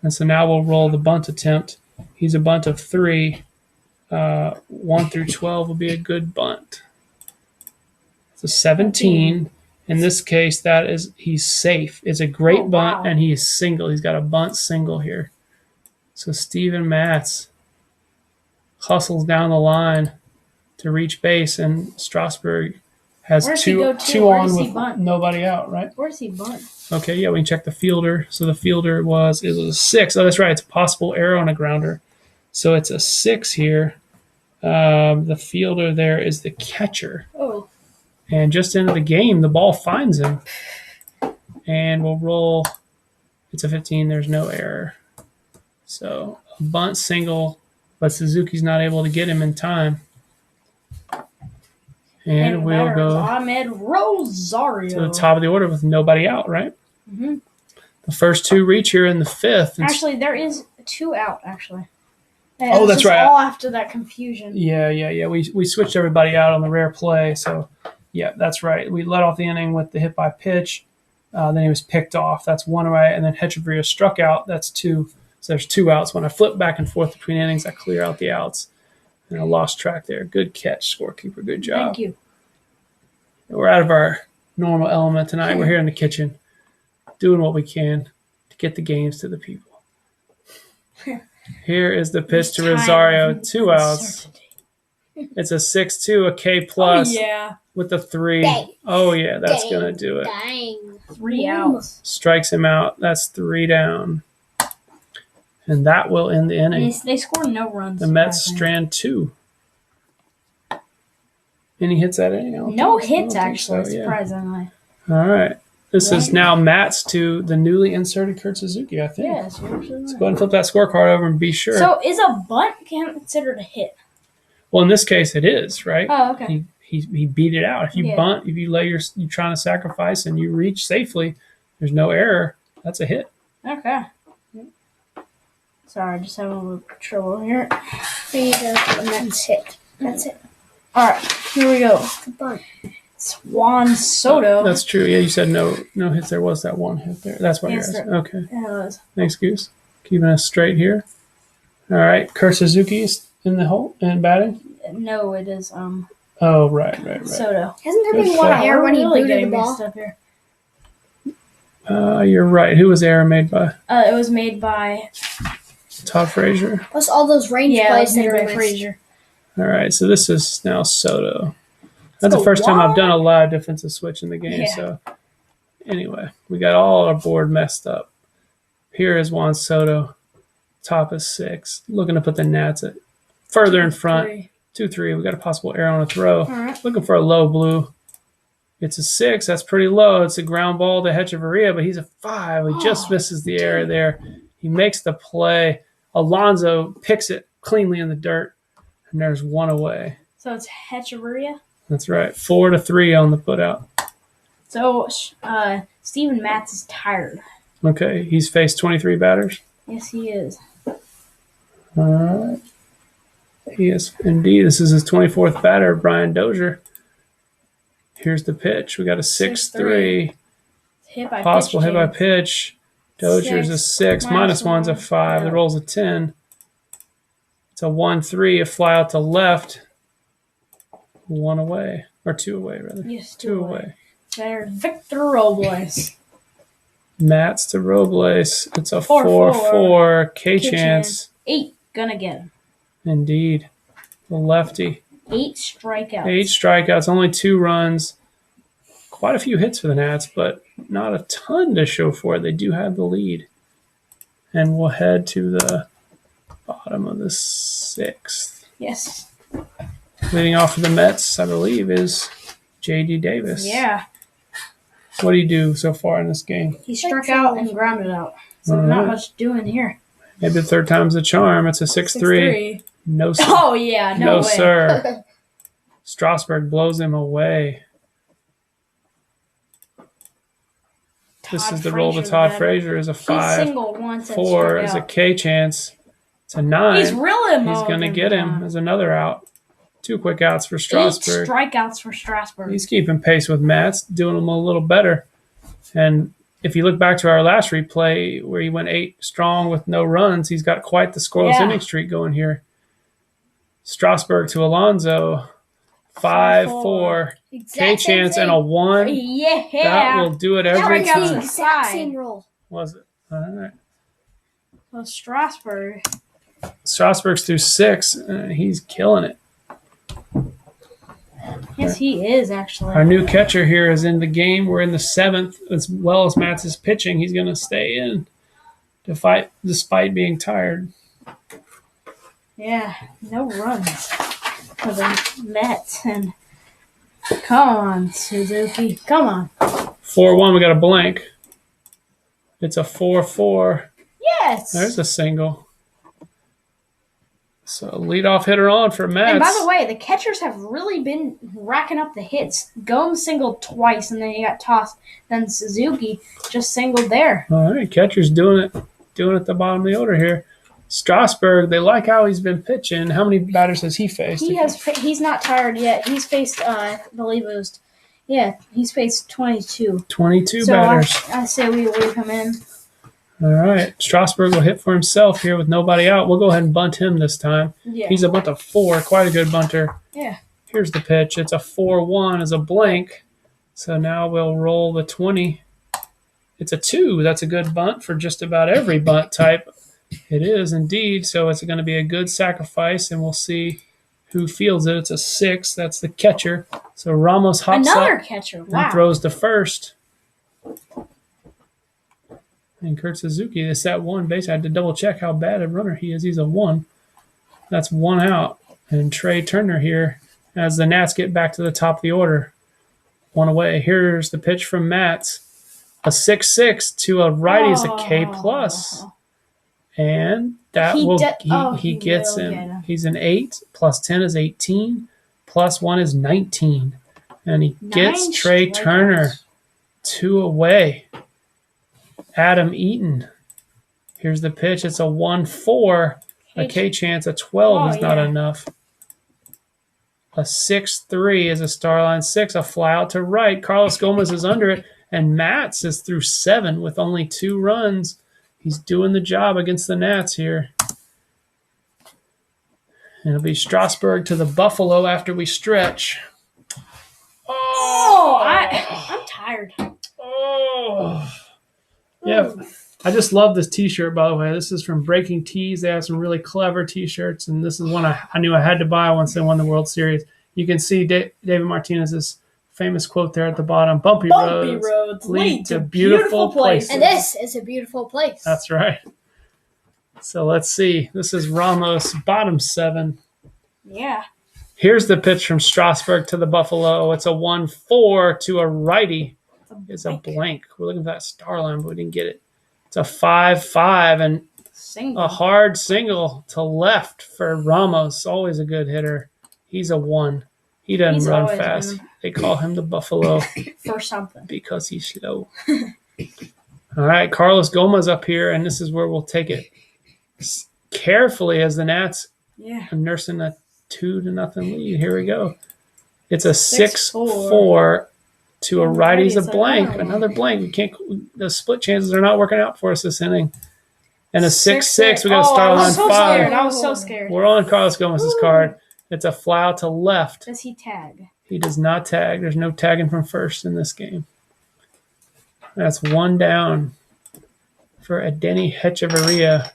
Speaker 1: And so now we'll roll the bunt attempt. He's a bunt of 3. 1 through 12 will be a good bunt. It's a 17. In this case, he's safe. It's a great bunt,
Speaker 2: wow.
Speaker 1: and he is single. He's got a bunt single here. So Steven Matz hustles down the line to reach base, and Strasburg has
Speaker 2: Where's he go to?
Speaker 1: two
Speaker 2: Where
Speaker 1: on
Speaker 2: does he
Speaker 1: with
Speaker 2: bunt?
Speaker 1: nobody out, right?
Speaker 2: Where's he bunt?
Speaker 1: Okay, yeah, we can check the fielder. So the fielder was a 6. Oh, that's right. It's a possible error on a grounder. So it's a 6 here. The fielder there is the catcher.
Speaker 2: Oh.
Speaker 1: And just into the game, the ball finds him. And we'll roll. It's a 15. There's no error. So a bunt single, but Suzuki's not able to get him in time. And we'll go
Speaker 2: Ahmed Rosario
Speaker 1: to the top of the order with nobody out, right?
Speaker 2: Mm-hmm.
Speaker 1: The first 2 reach here in the 5th.
Speaker 2: Actually, there is 2 out. Actually.
Speaker 1: Oh,
Speaker 2: It's
Speaker 1: that's
Speaker 2: just
Speaker 1: right.
Speaker 2: All after that confusion.
Speaker 1: Yeah. We switched everybody out on the rare play. So, yeah, that's right. We let off the inning with the hit by pitch. Then he was picked off. That's 1 away. And then Hechavarria struck out. That's 2. So there's 2 outs. When I flip back and forth between innings, I clear out the outs. And I lost track there. Good catch, scorekeeper. Good job.
Speaker 2: Thank you.
Speaker 1: We're out of our normal element tonight. We're here in the kitchen doing what we can to get the games to the people. Here is the pitch to Rosario. 2 outs. It's a 6-2, a K plus with a 3.
Speaker 3: Dang.
Speaker 1: Oh, yeah, that's
Speaker 3: Dang.
Speaker 1: going to do it.
Speaker 3: Dang.
Speaker 2: 3 outs.
Speaker 1: Strikes him out. That's 3 down. And that will end the inning.
Speaker 2: They scored no runs.
Speaker 1: The Mets
Speaker 2: surprisingly.
Speaker 1: strand 2. Any hits that inning?
Speaker 2: No hits, actually,
Speaker 1: yeah.
Speaker 2: surprisingly.
Speaker 1: All right. This is
Speaker 2: Right.
Speaker 1: now Matt's to the newly inserted Kurt Suzuki, I think.
Speaker 2: Yes, you're absolutely
Speaker 1: Let's
Speaker 2: right.
Speaker 1: go ahead and flip that scorecard over and be sure.
Speaker 2: So is a bunt considered a hit?
Speaker 1: Well, in this case, it is, right?
Speaker 2: Oh, okay.
Speaker 1: He beat it out. If you
Speaker 2: Yeah.
Speaker 1: bunt, if you you're trying to sacrifice and you reach safely, there's no error. That's a hit.
Speaker 2: Okay. Sorry, I just having a little trouble here.
Speaker 3: There you go. And that's it. That's it.
Speaker 2: All right, here we go.
Speaker 3: The bunt.
Speaker 2: It's Juan Soto.
Speaker 1: That's true. Yeah, you said no hits. There was that 1 hit there. That's what
Speaker 2: Yes,
Speaker 1: you're asking.
Speaker 2: sir.
Speaker 1: Okay.
Speaker 2: Yeah, it was.
Speaker 1: Thanks, Goose. Keeping us straight here. All right. Kurt Suzuki is in the hole and batting.
Speaker 2: No, it is
Speaker 1: Oh, right.
Speaker 2: Soto.
Speaker 3: Hasn't there
Speaker 1: Good
Speaker 3: been one
Speaker 1: shot.
Speaker 3: error when he
Speaker 2: Really
Speaker 3: booted the
Speaker 2: getting
Speaker 3: ball?
Speaker 2: mixed up here.
Speaker 1: You're right. Who was the error made by?
Speaker 2: It was made by
Speaker 1: Todd Frazier.
Speaker 3: Plus all those range
Speaker 2: it
Speaker 3: plays
Speaker 2: was
Speaker 3: that
Speaker 2: made
Speaker 3: are
Speaker 2: by
Speaker 3: missed.
Speaker 2: Frazier.
Speaker 1: All right. So this is now Soto. That's
Speaker 2: go
Speaker 1: the first time I've
Speaker 2: Juan.
Speaker 1: done a live defensive switch in the game.
Speaker 2: Yeah.
Speaker 1: So anyway, we got all our board messed up. Here is Juan Soto Top is 6. Looking to put the Nats at further in front.
Speaker 2: 3.
Speaker 1: 2-3. We got a possible error on a throw.
Speaker 2: All right.
Speaker 1: Looking for a low blue. It's a 6. That's pretty low. It's a ground ball to Hechavarria, but he's a 5. He just misses the error there. He makes the play. Alonso picks it cleanly in the dirt, and there's one away.
Speaker 2: So it's Hechavarria.
Speaker 1: That's right. 4-3 on the putout.
Speaker 2: So Steven Matz is tired.
Speaker 1: Okay, he's faced 23 batters.
Speaker 2: Yes, he is.
Speaker 1: All right. He is indeed. This is his 24th batter, Brian Dozier. Here's the pitch. We got a 6-3.
Speaker 2: Hit by
Speaker 1: Possible
Speaker 2: pitch
Speaker 1: hit by
Speaker 2: change.
Speaker 1: pitch. Dozier's a 6.
Speaker 2: Minus
Speaker 1: -1's a
Speaker 2: one.
Speaker 1: 5. The
Speaker 2: Yeah.
Speaker 1: roll's a 10. It's a 1-3. A fly out to left. 1 away. Or 2 away, rather.
Speaker 2: Yes,
Speaker 1: 2 away.
Speaker 2: There's Victor Robles.
Speaker 1: Mats to Robles. It's a
Speaker 2: 4-4.
Speaker 1: 4-4. K-chance.
Speaker 2: 8. Gonna get him.
Speaker 1: Indeed. The lefty.
Speaker 2: 8 strikeouts.
Speaker 1: 8 strikeouts, only 2 runs. Quite a few hits for the Nats, but not a ton to show for it. They do have the lead. And we'll head to the bottom of the 6th.
Speaker 2: Yes.
Speaker 1: Leading off for the Mets, I believe, is J.D. Davis.
Speaker 2: Yeah.
Speaker 1: What do you do so far in this game?
Speaker 2: He struck out and grounded out. So
Speaker 1: All
Speaker 2: not
Speaker 1: right.
Speaker 2: much doing here.
Speaker 1: Maybe the third time's the charm. It's a 6-3.
Speaker 2: 6-3.
Speaker 1: No, sir.
Speaker 2: Oh, yeah. No way.
Speaker 1: Sir. Strasburg blows him away. This is the roll to Todd Frazier is a 5.
Speaker 2: He singled once and
Speaker 1: 4
Speaker 2: struck
Speaker 1: is a
Speaker 2: out.
Speaker 1: K chance. It's a 9.
Speaker 2: He's really
Speaker 1: He's going to get him as another out. 2 quick outs for
Speaker 2: 8
Speaker 1: Strasburg.
Speaker 2: strikeouts for Strasburg.
Speaker 1: He's keeping pace with Mats, doing them a little better. And if you look back to our last replay where he went 8 strong with no runs, he's got quite the scoreless inning streak going here. Strasburg to Alonso, 5-4. K chance and a 1.
Speaker 2: Yeah.
Speaker 1: That will do it every
Speaker 2: Strikeouts
Speaker 3: the
Speaker 1: time.
Speaker 3: exact same roll.
Speaker 1: Was it? All right.
Speaker 2: Well, Strasburg.
Speaker 1: Strasburg's through 6, and he's killing it.
Speaker 2: Yes, he is, actually.
Speaker 1: Our new catcher here is in the game. We're in the 7th. As well as Mats is pitching, he's going to stay in to fight despite being tired.
Speaker 2: Yeah, no runs for the Mets. And come on, Suzuki. Come on.
Speaker 1: 4-1, we got a blank. It's a 4-4.
Speaker 2: Yes.
Speaker 1: There's a single. So leadoff hitter on for Mets.
Speaker 2: And by the way, the catchers have really been racking up the hits. Gomes singled twice, and then he got tossed. Then Suzuki just singled there.
Speaker 1: All right, catcher's doing it at the bottom of the order here. Strasburg, they like how he's been pitching. How many batters has he faced?
Speaker 2: He's not tired yet. He's faced, I believe it was, he's faced 22.
Speaker 1: 22
Speaker 2: So
Speaker 1: batters.
Speaker 2: I say we leave him in.
Speaker 1: All right, Strasburg will hit for himself here with nobody out. We'll go ahead and bunt him this time.
Speaker 2: Yeah.
Speaker 1: He's a bunt of 4, quite a good bunter.
Speaker 2: Yeah.
Speaker 1: Here's the pitch. It's a 4-1 as a blank. So now we'll roll the 20. It's a 2. That's a good bunt for just about every bunt type. It is indeed. So it's going to be a good sacrifice, and we'll see who fields it. It's a 6. That's the catcher. So Ramos hops
Speaker 2: Another
Speaker 1: up
Speaker 2: catcher.
Speaker 1: and
Speaker 2: Wow.
Speaker 1: throws to first. And Kurt Suzuki, it's that one base. I had to double check how bad a runner he is. He's a 1. That's 1 out. And Trey Turner here as the Nats get back to the top of the order. 1 away. Here's the pitch from Mats. A 6-6 to a righty is a K plus. And that he gets him. He's an 8. Plus 10 is 18. Plus 1 is 19. And he gets Trey Turner. 2 away. Adam Eaton. Here's the pitch. It's a 1-4. A K chance. A 12 is not enough. A 6-3 is a star line 6. A fly out to right. Carlos Gomez is under it. And Mats is through 7 with only 2 runs. He's doing the job against the Nats here. And it'll be Strasburg to the Buffalo after we stretch.
Speaker 2: I'm tired.
Speaker 1: Oh. Yeah, I just love this T-shirt, by the way. This is from Breaking Tees. They have some really clever T-shirts, and this is one I knew I had to buy once they won the World Series. You can see David Martinez's famous quote there at the bottom. Bumpy roads lead to beautiful places.
Speaker 3: And this is a beautiful place.
Speaker 1: That's right. So let's see. This is Ramos, bottom 7.
Speaker 2: Yeah.
Speaker 1: Here's the pitch from Strasburg to the Buffalo. It's a 1-4 to a righty. It's a blank. We're looking for that star line, but we didn't get it. It's a 5-5 and
Speaker 2: Single.
Speaker 1: a hard single to left for Ramos. Always a good hitter. He's a 1. He doesn't
Speaker 2: He's
Speaker 1: run
Speaker 2: always
Speaker 1: fast.
Speaker 2: been-
Speaker 1: They call him the Buffalo
Speaker 2: For something.
Speaker 1: because he's slow. All right, Carlos Gomez up here, and this is where we'll take it carefully as the Nats
Speaker 2: Yeah.
Speaker 1: are nursing a 2-0 lead. Here we go. It's a
Speaker 2: 6-4
Speaker 1: 6-4 to a righty's a
Speaker 2: Righty's
Speaker 1: blank.
Speaker 2: another one.
Speaker 1: Another blank. We can't. The split chances are not working out for us this inning. And a 6-6. We got to start
Speaker 2: I
Speaker 1: on
Speaker 2: was so
Speaker 1: 5.
Speaker 2: scared. I was so scared.
Speaker 1: We're on Carlos Gomez's card. It's a fly out to left.
Speaker 2: Does he tag?
Speaker 1: He does not tag. There's no tagging from first in this game. That's 1 down for Adeni Hechavarria.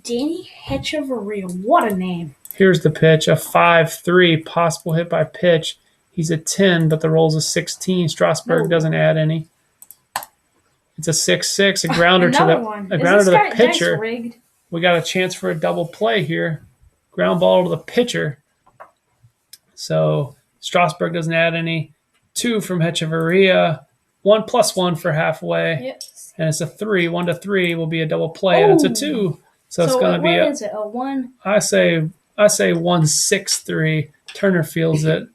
Speaker 2: Danny Hechavarria. What a name.
Speaker 1: Here's the pitch, a 5-3, possible hit by pitch. He's a 10, but the roll's a 16. Strasburg doesn't add any. It's a 6-6, a grounder to
Speaker 2: Another
Speaker 1: the
Speaker 2: one.
Speaker 1: a
Speaker 2: Is
Speaker 1: grounder
Speaker 2: this
Speaker 1: to the
Speaker 2: guy
Speaker 1: pitcher.
Speaker 2: dice rigged?
Speaker 1: We got a chance for a double play here. Ground ball to the pitcher. So Strasburg doesn't add any. 2 from Hechavarria. 1+1 for halfway.
Speaker 2: Yep.
Speaker 1: And it's a 3. 1-3 will be a double play, and it's a 2. So it's going to be
Speaker 2: what is it? A 1?
Speaker 1: I say 1-6-3. Turner fields it,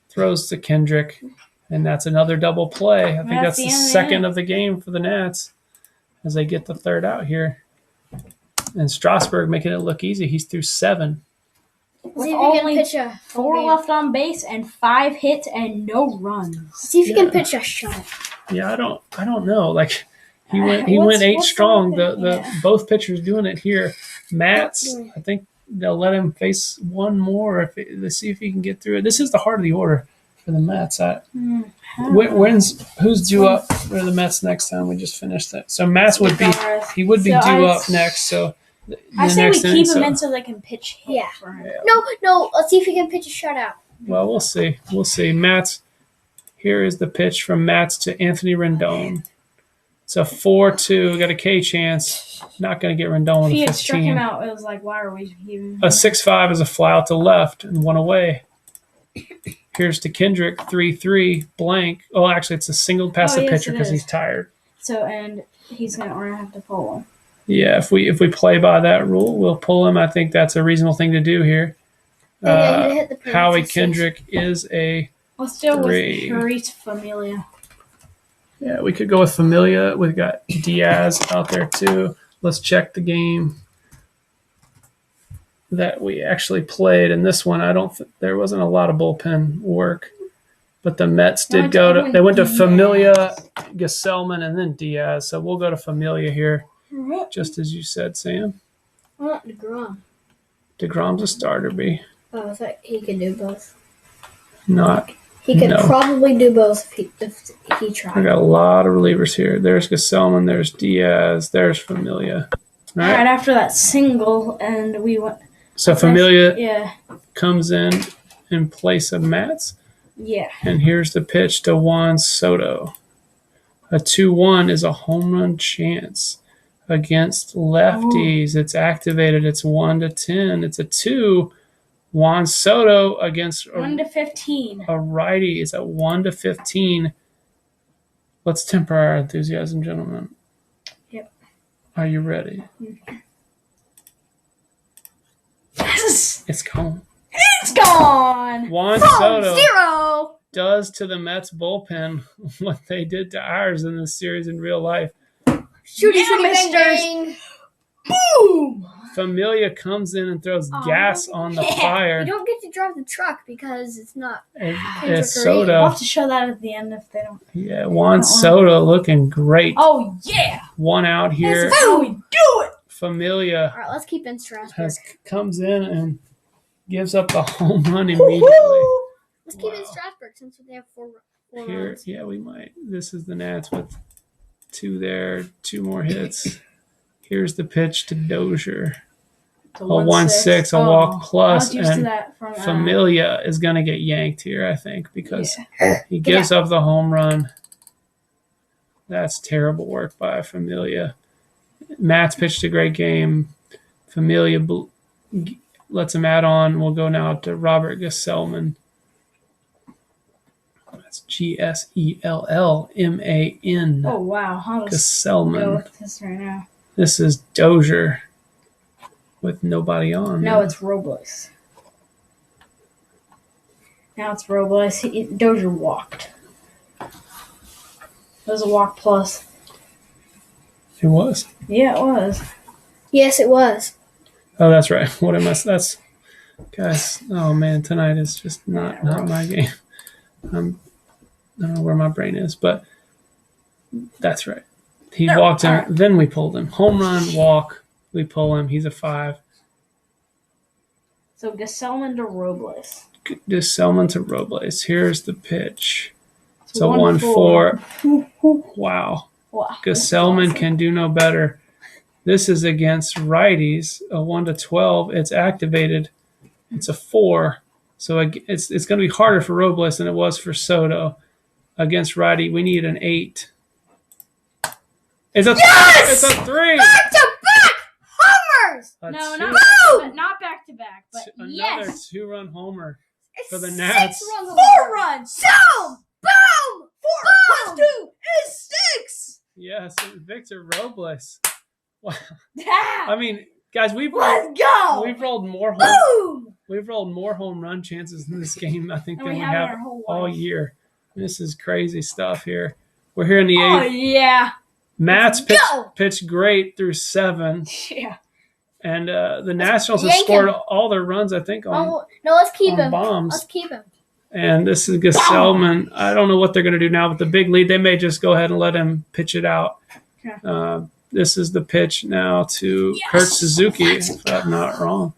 Speaker 1: throws to Kendrick, and that's another double play. I think that's the second of the game for the Nats as they get the third out here. And Strasburg making it look easy. He's through 7.
Speaker 2: With
Speaker 3: See if you
Speaker 2: only
Speaker 3: can pitch a
Speaker 2: 4 left on base and 5 hits and no runs.
Speaker 3: See if you can pitch a shot.
Speaker 1: Yeah, I don't know. Like he went
Speaker 2: What's
Speaker 1: 8 strong.
Speaker 2: happening?
Speaker 1: The both pitchers doing it here. Matt's, I think they'll let him face one more let's see if he can get through it. This is the heart of the order for the Mets. Who's due up for the Mets next time? We just finished that. So Mets would be due up next. So
Speaker 2: I say we
Speaker 1: next
Speaker 2: keep
Speaker 1: inning,
Speaker 2: him in so they can pitch hit
Speaker 3: Yeah.
Speaker 2: for him.
Speaker 3: No. Let's see if you can pitch a shutout.
Speaker 1: Well, we'll see. We'll see. Mats. Here is the pitch from Mats to Anthony Rendon. It's a 4-2. Got a K chance. Not going to get Rendon
Speaker 2: If
Speaker 1: with
Speaker 2: he
Speaker 1: a
Speaker 2: had struck
Speaker 1: 15.
Speaker 2: him out, it was like, why are we even?
Speaker 1: A 6-5 is a fly out to left and 1 away. Here's to Kendrick, 3-3, blank. Oh, actually, it's a single past the
Speaker 2: yes,
Speaker 1: pitcher
Speaker 2: it
Speaker 1: because
Speaker 2: is.
Speaker 1: he's tired.
Speaker 2: So, and we're gonna have to pull him.
Speaker 1: Yeah, if we play by that rule, we'll pull him. I think that's a reasonable thing to do here.
Speaker 3: You hit the previous
Speaker 1: Howie
Speaker 3: six.
Speaker 1: Kendrick is a
Speaker 2: Let's deal with
Speaker 1: 3.
Speaker 2: Charisse Familia.
Speaker 1: Yeah, we could go with Familia. We've got Diaz out there too. Let's check the game that we actually played. In this one, I don't think there wasn't a lot of bullpen work, but the Mets did they went to Familia, Gesellman, and then Diaz. So we'll go to Familia here, just as you said, Sam.
Speaker 3: I want DeGrom.
Speaker 1: DeGrom's a starter, B.
Speaker 3: Oh, I thought he could do both.
Speaker 1: Not.
Speaker 3: He could
Speaker 1: No.
Speaker 3: probably do both if he
Speaker 1: I
Speaker 3: tried.
Speaker 1: got a lot of relievers here. There's Gesellman, there's Diaz, there's Familia. All right.
Speaker 2: Right after that single, and we went.
Speaker 1: So Familia
Speaker 2: Yeah.
Speaker 1: comes in place of Mats.
Speaker 2: Yeah.
Speaker 1: And here's the pitch to Juan Soto. A 2-1 is a home run chance against lefties. It's activated. It's 1-10. It's a 2. Juan Soto against
Speaker 2: 1-15.
Speaker 1: a righty is at 1-15. Let's temper our enthusiasm, gentlemen.
Speaker 2: Yep.
Speaker 1: Are you ready?
Speaker 2: Yes!
Speaker 1: It's gone.
Speaker 2: It's gone!
Speaker 1: Juan Soto
Speaker 3: 0.
Speaker 1: does to the Mets bullpen what they did to ours in this series in real life.
Speaker 3: Shooty,
Speaker 2: Yeah,
Speaker 3: shooty, bang,
Speaker 2: misters.
Speaker 3: bang.
Speaker 2: Boom!
Speaker 1: Familia comes in and throws gas on the
Speaker 3: You
Speaker 1: fire.
Speaker 3: don't get to drive the truck because it's not.
Speaker 1: And
Speaker 3: Kendrick
Speaker 1: Soto,
Speaker 2: We'll have to show that at the end if they don't.
Speaker 1: yeah, Juan Soto looking great.
Speaker 2: Oh, yeah!
Speaker 1: 1 out here.
Speaker 2: That's how we do it!
Speaker 1: Familia
Speaker 3: All right, let's keep in Strasburg.
Speaker 1: comes in and gives up the home run immediately.
Speaker 3: Let's keep in
Speaker 1: Wow.
Speaker 3: Strasburg since they have four
Speaker 1: Here,
Speaker 3: runs.
Speaker 1: yeah, we might. This is the Nats with 2 there, 2 more hits. Here's the pitch to Dozier. A 1-6, a walk plus,
Speaker 2: I was used to
Speaker 1: and
Speaker 2: that from
Speaker 1: Familia is going to get yanked here, I think, because
Speaker 2: Yeah.
Speaker 1: he gives up the home run. That's terrible work by Familia. Matt's pitched a great game. Familia lets him add on. We'll go now to Robert Gesellman. That's Gselllman.
Speaker 2: Oh wow, I'll just go
Speaker 1: Gesellman.
Speaker 2: with this right now.
Speaker 1: This is Dozier with nobody on.
Speaker 2: No, it's Robles. Now it's Robles. Dozier walked. It was a walk plus.
Speaker 1: It was.
Speaker 2: Yeah, it was.
Speaker 3: Yes, it was.
Speaker 1: Oh, that's right. What am I? That's guys. Oh man, tonight is just not my game. I don't know where my brain is, but that's right. He walked in. Then we pulled him. Home run, walk. We pull him. He's a 5.
Speaker 2: So Gesellman to Robles.
Speaker 1: Gesellman to Robles. Here's the pitch. It's a
Speaker 2: 1-4.
Speaker 1: 1-4. Wow.
Speaker 2: Wow.
Speaker 1: Gesellman can do no better. This is against righties. A 1-12. It's activated. It's a 4. So it's going to be harder for Robles than it was for Soto. Against righty, we need an 8. It's a
Speaker 3: Yes!
Speaker 1: It's a 3.
Speaker 3: Back-to-back homers!
Speaker 1: A
Speaker 2: No,
Speaker 1: two-
Speaker 2: not back to back, but
Speaker 1: another
Speaker 2: yes.
Speaker 1: 2-run homer for the
Speaker 3: It's
Speaker 1: Nats.
Speaker 3: 6 runs.
Speaker 2: 4 runs.
Speaker 3: Boom! Boom!
Speaker 2: 4 plus 2 is 6.
Speaker 1: Yes, Victor Robles. Wow.
Speaker 2: Yeah.
Speaker 1: I mean, guys, we've
Speaker 2: Let's go.
Speaker 1: rolled more
Speaker 2: Boom.
Speaker 1: home run chances in this game, I think,
Speaker 2: And
Speaker 1: than
Speaker 2: we
Speaker 1: we
Speaker 2: have
Speaker 1: have
Speaker 2: our whole
Speaker 1: all
Speaker 2: life.
Speaker 1: year. This is crazy stuff here. We're here in the
Speaker 2: Oh
Speaker 1: 8th.
Speaker 2: yeah.
Speaker 1: Matt's
Speaker 2: go.
Speaker 1: pitched great through 7,
Speaker 2: Yeah.
Speaker 1: and the Nationals have
Speaker 3: yank
Speaker 1: scored
Speaker 3: him.
Speaker 1: all their runs, I think, on
Speaker 3: Oh, no, let's keep
Speaker 1: on
Speaker 3: him.
Speaker 1: bombs.
Speaker 3: Let's keep him.
Speaker 1: And this is Gesellman. I don't know what they're going to do now with the big lead. They may just go ahead and let him pitch it out.
Speaker 2: Okay.
Speaker 1: This is the pitch now to
Speaker 2: Yes!
Speaker 1: Kurt Suzuki, if I'm not wrong.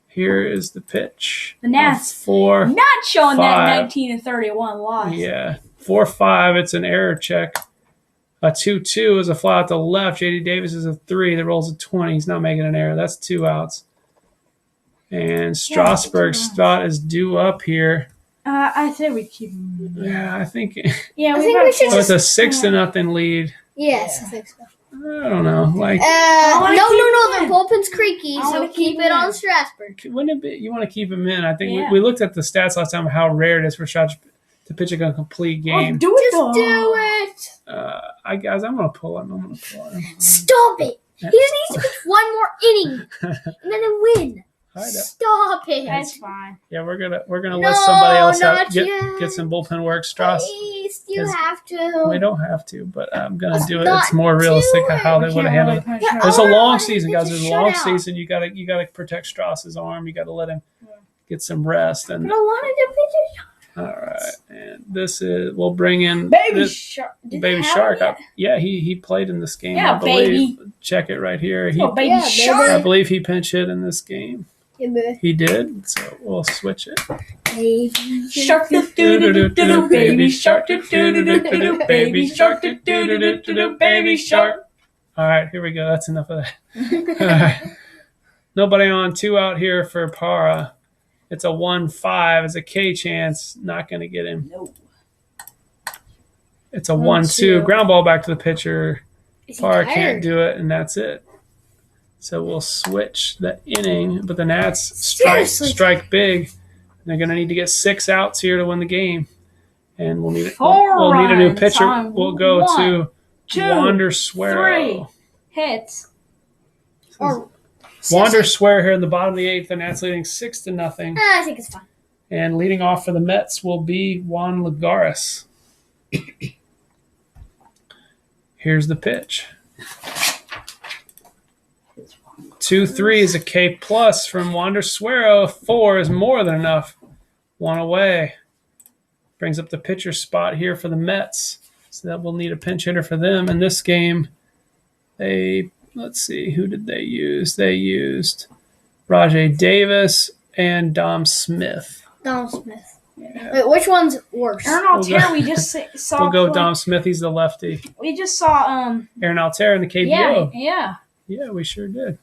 Speaker 1: Here is the pitch.
Speaker 2: The Nats.
Speaker 1: 4.
Speaker 2: Not showing
Speaker 1: 5.
Speaker 2: that 19-31 loss.
Speaker 1: Yeah. 4-5. It's an error check. A 2-2 is a fly out the left. J.D. Davis is a 3 that rolls a 20. He's not making an error. That's 2 outs. And Strasburg's spot is due up here.
Speaker 2: I say we keep him.
Speaker 1: Yeah, I think
Speaker 2: Yeah,
Speaker 3: I think we should
Speaker 1: with a 6-0 lead.
Speaker 3: Yes,
Speaker 2: Yeah.
Speaker 3: I think so.
Speaker 1: I don't know. Like,
Speaker 2: wanna
Speaker 3: No,
Speaker 2: keep
Speaker 3: no,
Speaker 2: him
Speaker 3: their
Speaker 2: in.
Speaker 3: bullpen's creaky,
Speaker 2: I
Speaker 3: so
Speaker 2: wanna
Speaker 3: keep
Speaker 2: keep
Speaker 3: it
Speaker 2: him
Speaker 3: on
Speaker 2: in.
Speaker 3: Strasburg.
Speaker 1: wouldn't it be? You want to keep him in? I think
Speaker 2: Yeah.
Speaker 1: we looked at the stats last time how rare it is for shots to pitch a complete game.
Speaker 2: Oh, do it
Speaker 3: Just
Speaker 2: though.
Speaker 3: do it.
Speaker 1: Guys, I'm gonna pull him.
Speaker 3: Stop it. He just needs to pitch one more inning, and then they win.
Speaker 1: I know.
Speaker 3: Stop it.
Speaker 2: That's fine.
Speaker 1: Yeah, we're gonna
Speaker 3: No,
Speaker 1: let somebody else out,
Speaker 3: not
Speaker 1: get
Speaker 3: yet.
Speaker 1: some bullpen work. Strauss,
Speaker 3: Please, you
Speaker 1: is-
Speaker 3: have to.
Speaker 1: we don't have to, but I'm gonna
Speaker 3: Let's
Speaker 1: do it.
Speaker 3: not
Speaker 1: It's more
Speaker 3: do
Speaker 1: realistic of
Speaker 3: it.
Speaker 1: how they
Speaker 2: We
Speaker 1: would have
Speaker 2: can't
Speaker 1: handled it.
Speaker 2: really
Speaker 3: Yeah,
Speaker 2: push
Speaker 1: There's
Speaker 2: her.
Speaker 1: a
Speaker 3: Oh,
Speaker 1: long
Speaker 3: I
Speaker 1: season,
Speaker 3: think
Speaker 1: guys.
Speaker 3: it's
Speaker 1: There's
Speaker 3: a
Speaker 1: a long
Speaker 3: shutout.
Speaker 1: season. You gotta protect Strauss's arm. You gotta let him get some rest. And
Speaker 3: But I wanted to pitch
Speaker 1: all right, and this is we'll bring in
Speaker 2: Baby
Speaker 1: this,
Speaker 2: Shark. Did
Speaker 1: Baby
Speaker 2: they have
Speaker 1: Shark.
Speaker 2: him yet?
Speaker 1: Yeah, he played in this game.
Speaker 2: Yeah,
Speaker 1: I believe.
Speaker 2: baby.
Speaker 1: Check it right here.
Speaker 2: Oh, Baby
Speaker 3: Yeah,
Speaker 2: Shark.
Speaker 1: I believe he pinch hit in this game.
Speaker 3: it.
Speaker 1: He did, so we'll switch it.
Speaker 2: Shark do do do do do do baby shark do do do do do do baby shark do do do do do do baby shark.
Speaker 1: All right, here we go. That's enough of that. All right. Nobody on, 2 out here for Para. It's a 1-5. It's a K chance. Not going to get him.
Speaker 2: No.
Speaker 1: It's a 1-2.
Speaker 2: 1-2.
Speaker 1: Ground ball back to the pitcher.
Speaker 3: Is he
Speaker 1: Para
Speaker 3: tired?
Speaker 1: can't do it, and that's it. So we'll switch the inning, but the Nats
Speaker 3: Seriously.
Speaker 1: strike big. They're going to need to get 6 outs here to win the game, and we'll need
Speaker 2: Four
Speaker 1: we'll need a new
Speaker 2: runs
Speaker 1: pitcher.
Speaker 2: on
Speaker 1: We'll go
Speaker 2: one,
Speaker 1: to
Speaker 2: two,
Speaker 1: Wander Suero.
Speaker 2: Hits.
Speaker 3: Or
Speaker 1: Wander Suero here in the bottom of the 8th, and Nats leading 6-0.
Speaker 3: I think it's fine.
Speaker 1: And leading off for the Mets will be Juan Lagares. Here's the pitch. 2-3 is a K plus from Wander Suero. 4 is more than enough. 1 away. Brings up the pitcher spot here for the Mets. So that will need a pinch hitter for them. In this game, let's see, who did they use? They used Rajay Davis and Dom Smith.
Speaker 3: Dom Smith. Wait, which one's worse?
Speaker 2: Aaron
Speaker 1: We'll go-
Speaker 2: Altair, we just saw.
Speaker 1: We'll go
Speaker 2: play-
Speaker 1: Dom Smith. He's the lefty.
Speaker 2: We just saw.
Speaker 1: Aaron Altair in the
Speaker 2: Yeah,
Speaker 1: KBO.
Speaker 2: yeah.
Speaker 1: Yeah, we sure did.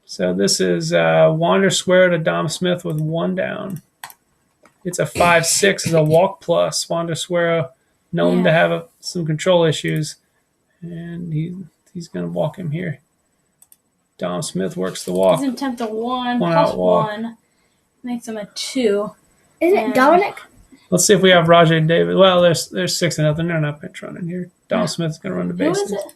Speaker 1: So this is Wander Suero to Dom Smith with 1 down. It's a 5-6 is a walk plus. Wander Suero known to have some control issues, and He's going to walk him here. Dom Smith works the walk.
Speaker 2: He's in 10th to 1
Speaker 1: One
Speaker 2: plus
Speaker 1: out walk.
Speaker 2: 1 makes him a 2.
Speaker 3: Isn't it Dominic?
Speaker 1: Let's see if we have Rajay Davis. Well, there's 6-0. They're not pinch running here. Dom Smith's going to run the
Speaker 2: Who
Speaker 1: bases.
Speaker 2: is it?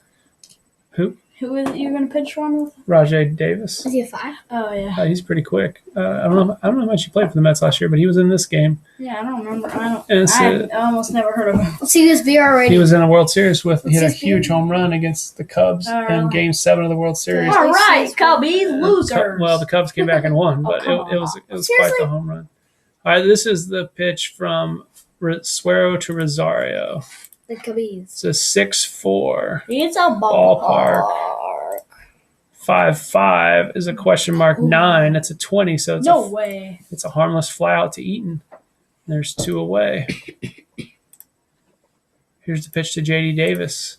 Speaker 1: Who?
Speaker 2: Who is it you're going to pitch run with?
Speaker 1: Rajay Davis.
Speaker 3: Is he a 5?
Speaker 2: Oh, yeah.
Speaker 1: He's pretty quick. I don't know how much he played for the Mets last year, but he was in this game.
Speaker 2: Yeah, I don't remember.
Speaker 1: And
Speaker 2: I almost never heard of him.
Speaker 3: Let's see this VR rating.
Speaker 1: He was in a World Series with. He had a
Speaker 3: What's his
Speaker 1: huge
Speaker 3: name?
Speaker 1: home run against the Cubs
Speaker 2: Oh,
Speaker 1: in
Speaker 2: really?
Speaker 1: Game 7 of the World Series.
Speaker 2: All right, Cubbies, losers.
Speaker 1: Well, the Cubs came back and won, but
Speaker 2: come
Speaker 1: it was
Speaker 2: on.
Speaker 1: quite
Speaker 3: Seriously?
Speaker 1: the home run. All right, this is the pitch from Suero to Rosario.
Speaker 3: The Cubbies.
Speaker 1: It's a 6-4.
Speaker 2: It's a
Speaker 1: Ballpark. 5-5 is a question mark. 9. It's a 20, so it's
Speaker 2: No way.
Speaker 1: it's a harmless fly out to Eaton. There's 2 away. Here's the pitch to J.D. Davis.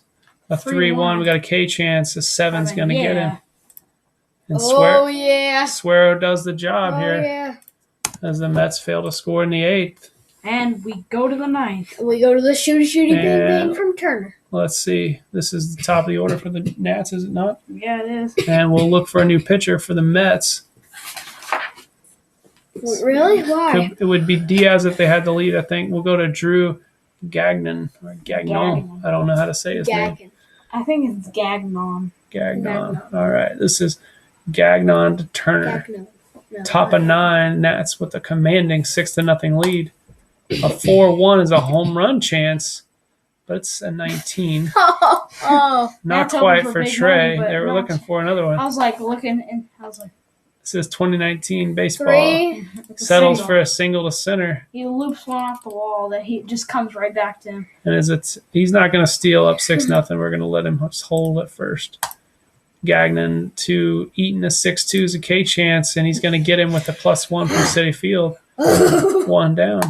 Speaker 1: A 3-1. We got a K chance. A 7's going to get him. And
Speaker 3: Yeah.
Speaker 1: Suero does the job here
Speaker 3: Yeah.
Speaker 1: as the Mets fail to score in the 8th.
Speaker 2: And we go to the 9th.
Speaker 3: We go to the shooty bang
Speaker 1: And-
Speaker 3: bang from Turner.
Speaker 1: Let's see. This is the top of the order for the Nats, is it not?
Speaker 2: Yeah, it is.
Speaker 1: And we'll look for a new pitcher for the Mets.
Speaker 3: Really? Why?
Speaker 1: It would be Diaz if they had the lead, I think. We'll go to Drew Gagnon. Or Gagnon.
Speaker 2: Gagnon.
Speaker 1: I don't know how to say his name.
Speaker 3: Gagnon.
Speaker 2: I think it's Gagnon.
Speaker 1: Gagnon. All right. This is Gagnon to Turner.
Speaker 3: Gagnon. No,
Speaker 1: Top of 9, Nats with a commanding 6-0 lead. A 4-1 is a home run chance, but it's a 19.
Speaker 3: Oh.
Speaker 1: Not
Speaker 2: That's
Speaker 1: quite
Speaker 2: open
Speaker 1: for
Speaker 2: big
Speaker 1: Trey.
Speaker 2: money, but
Speaker 1: They were
Speaker 2: not-
Speaker 1: looking for another one.
Speaker 2: I was like looking and I was like,
Speaker 1: This is 2019 baseball.
Speaker 3: 3.
Speaker 2: it's a
Speaker 1: Settles
Speaker 2: single.
Speaker 1: for a single to center.
Speaker 2: He loops one off the wall that he just comes right back to him.
Speaker 1: And he's not going to steal up 6-0. We're going to let him just hold it first. Gagnon to Eaton, a 6-2 is a K chance, and he's going to get him with a +1 from City Field. 1 down.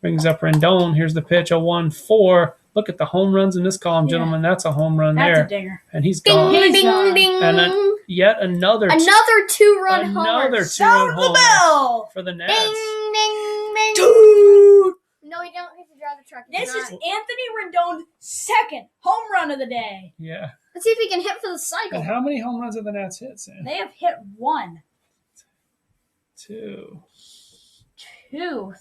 Speaker 1: Brings up Rendon. Here's the pitch, a 1-4. Look at the home runs in this column,
Speaker 2: Yeah.
Speaker 1: gentlemen. That's a home run
Speaker 2: That's
Speaker 1: there.
Speaker 2: a dinger.
Speaker 1: And he's
Speaker 3: Ding,
Speaker 1: gone.
Speaker 3: ding,
Speaker 2: He's gone.
Speaker 3: ding.
Speaker 1: And then yet another
Speaker 3: 2-run homer.
Speaker 1: another 2-run
Speaker 2: Sound the
Speaker 1: homer
Speaker 2: bell!
Speaker 1: for the Nats.
Speaker 3: Ding, ding, ding.
Speaker 2: Dude!
Speaker 3: No, you don't have to drive the truck.
Speaker 2: This
Speaker 3: It's
Speaker 2: is
Speaker 3: not.
Speaker 2: Anthony Rendon's second home run of the day.
Speaker 1: Yeah.
Speaker 3: Let's see if he can hit for the cycle.
Speaker 1: And how many home runs have the Nats hit, Sam?
Speaker 2: They have hit 1,
Speaker 1: 2.
Speaker 2: 2,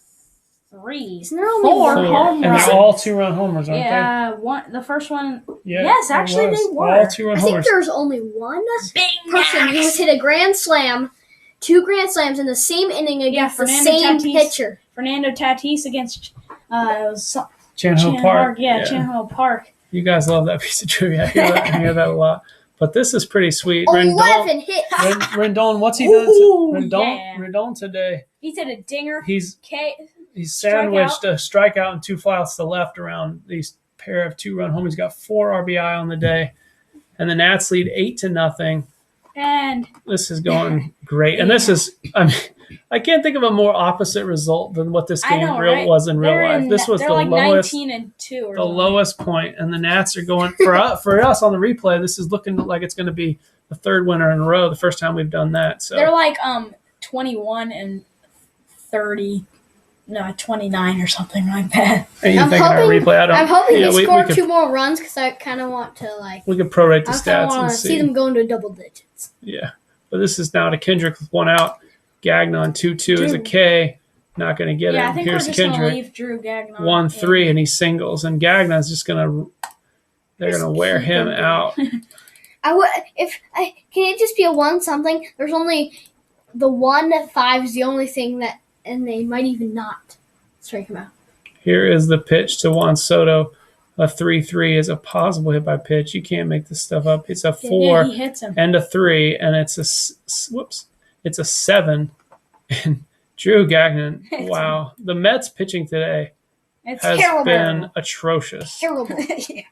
Speaker 2: 3,
Speaker 3: Isn't there only
Speaker 2: 4
Speaker 3: one?
Speaker 2: home
Speaker 1: And
Speaker 2: runs.
Speaker 1: they're all 2-run homers, aren't
Speaker 2: Yeah, one. The first one,
Speaker 1: they? Yeah.
Speaker 2: Yes,
Speaker 1: it
Speaker 2: actually
Speaker 1: was.
Speaker 2: they were.
Speaker 1: All 2-run
Speaker 3: I think
Speaker 1: homers.
Speaker 3: there's only one
Speaker 2: bing
Speaker 3: person who has hit a grand slam, 2 grand slams in the same inning against the
Speaker 2: Fernando
Speaker 3: same
Speaker 2: Tatis.
Speaker 3: pitcher.
Speaker 2: Fernando Tatis against
Speaker 1: Chan Ho
Speaker 2: Chan
Speaker 1: Park.
Speaker 2: Yeah, Chan Ho Park.
Speaker 1: You guys love that piece of trivia. I hear that a lot. But this is pretty sweet.
Speaker 3: 11 hits.
Speaker 1: Rendon, what's he done?
Speaker 2: Ooh,
Speaker 1: Rendon,
Speaker 2: yeah.
Speaker 1: Rendon today.
Speaker 2: He's hit a dinger.
Speaker 1: He's
Speaker 2: K.
Speaker 1: sandwiched a strikeout and 2 flyouts to left around these pair of 2-run homers. He's got 4 RBI on the day, and the Nats lead 8-0.
Speaker 2: And
Speaker 1: This is going great, and this is. I mean, I can't think of a more opposite result than what this
Speaker 2: I
Speaker 1: game
Speaker 2: know, right?
Speaker 1: was in real
Speaker 2: They're
Speaker 1: life. This was
Speaker 2: they're
Speaker 1: the
Speaker 2: like
Speaker 1: lowest.
Speaker 2: 19-2 or
Speaker 1: The
Speaker 2: something.
Speaker 1: lowest point, and the Nats are going for us on the replay. This is looking like it's going to be the 3rd winner in a row. The first time we've done that. So
Speaker 2: They're like 21-30. No, 29 or something like that.
Speaker 1: and you
Speaker 3: I'm
Speaker 1: think our
Speaker 3: hoping-
Speaker 1: replay? I don't.
Speaker 3: I'm hoping
Speaker 1: yeah,
Speaker 3: they score
Speaker 1: could,
Speaker 3: 2 more runs because I kind of want to
Speaker 1: We could prorate the
Speaker 3: I kind
Speaker 1: stats
Speaker 3: of want
Speaker 1: and
Speaker 3: to see
Speaker 1: see.
Speaker 3: them go into double digits.
Speaker 1: Yeah, but this is now to Kendrick with 1 out. Gagnon 2-2 is a
Speaker 2: Drew.
Speaker 1: K. Not going to get
Speaker 2: Yeah, I
Speaker 1: him.
Speaker 2: think
Speaker 1: Here's
Speaker 2: we're just going to
Speaker 1: Kendrick
Speaker 2: leave Drew Gagnon.
Speaker 1: 1-3, and he singles. And Gagnon's just going to. They're
Speaker 3: Just
Speaker 1: going to wear
Speaker 3: keep
Speaker 1: him
Speaker 3: him
Speaker 1: out.
Speaker 3: I would can it just be a 1 something? There's only the 1-5 is the only thing that, and they might even not strike him out.
Speaker 1: Here is the pitch to Juan Soto. A 3-3 is a possible hit by pitch. You can't make this stuff up. It's a 4
Speaker 2: Yeah, he hits him.
Speaker 1: and a 3, and it's a it's a 7. And Drew Gagnon, wow, the Mets pitching today
Speaker 2: It's
Speaker 1: has
Speaker 2: terrible.
Speaker 1: been atrocious.
Speaker 3: Terrible.
Speaker 2: Yeah.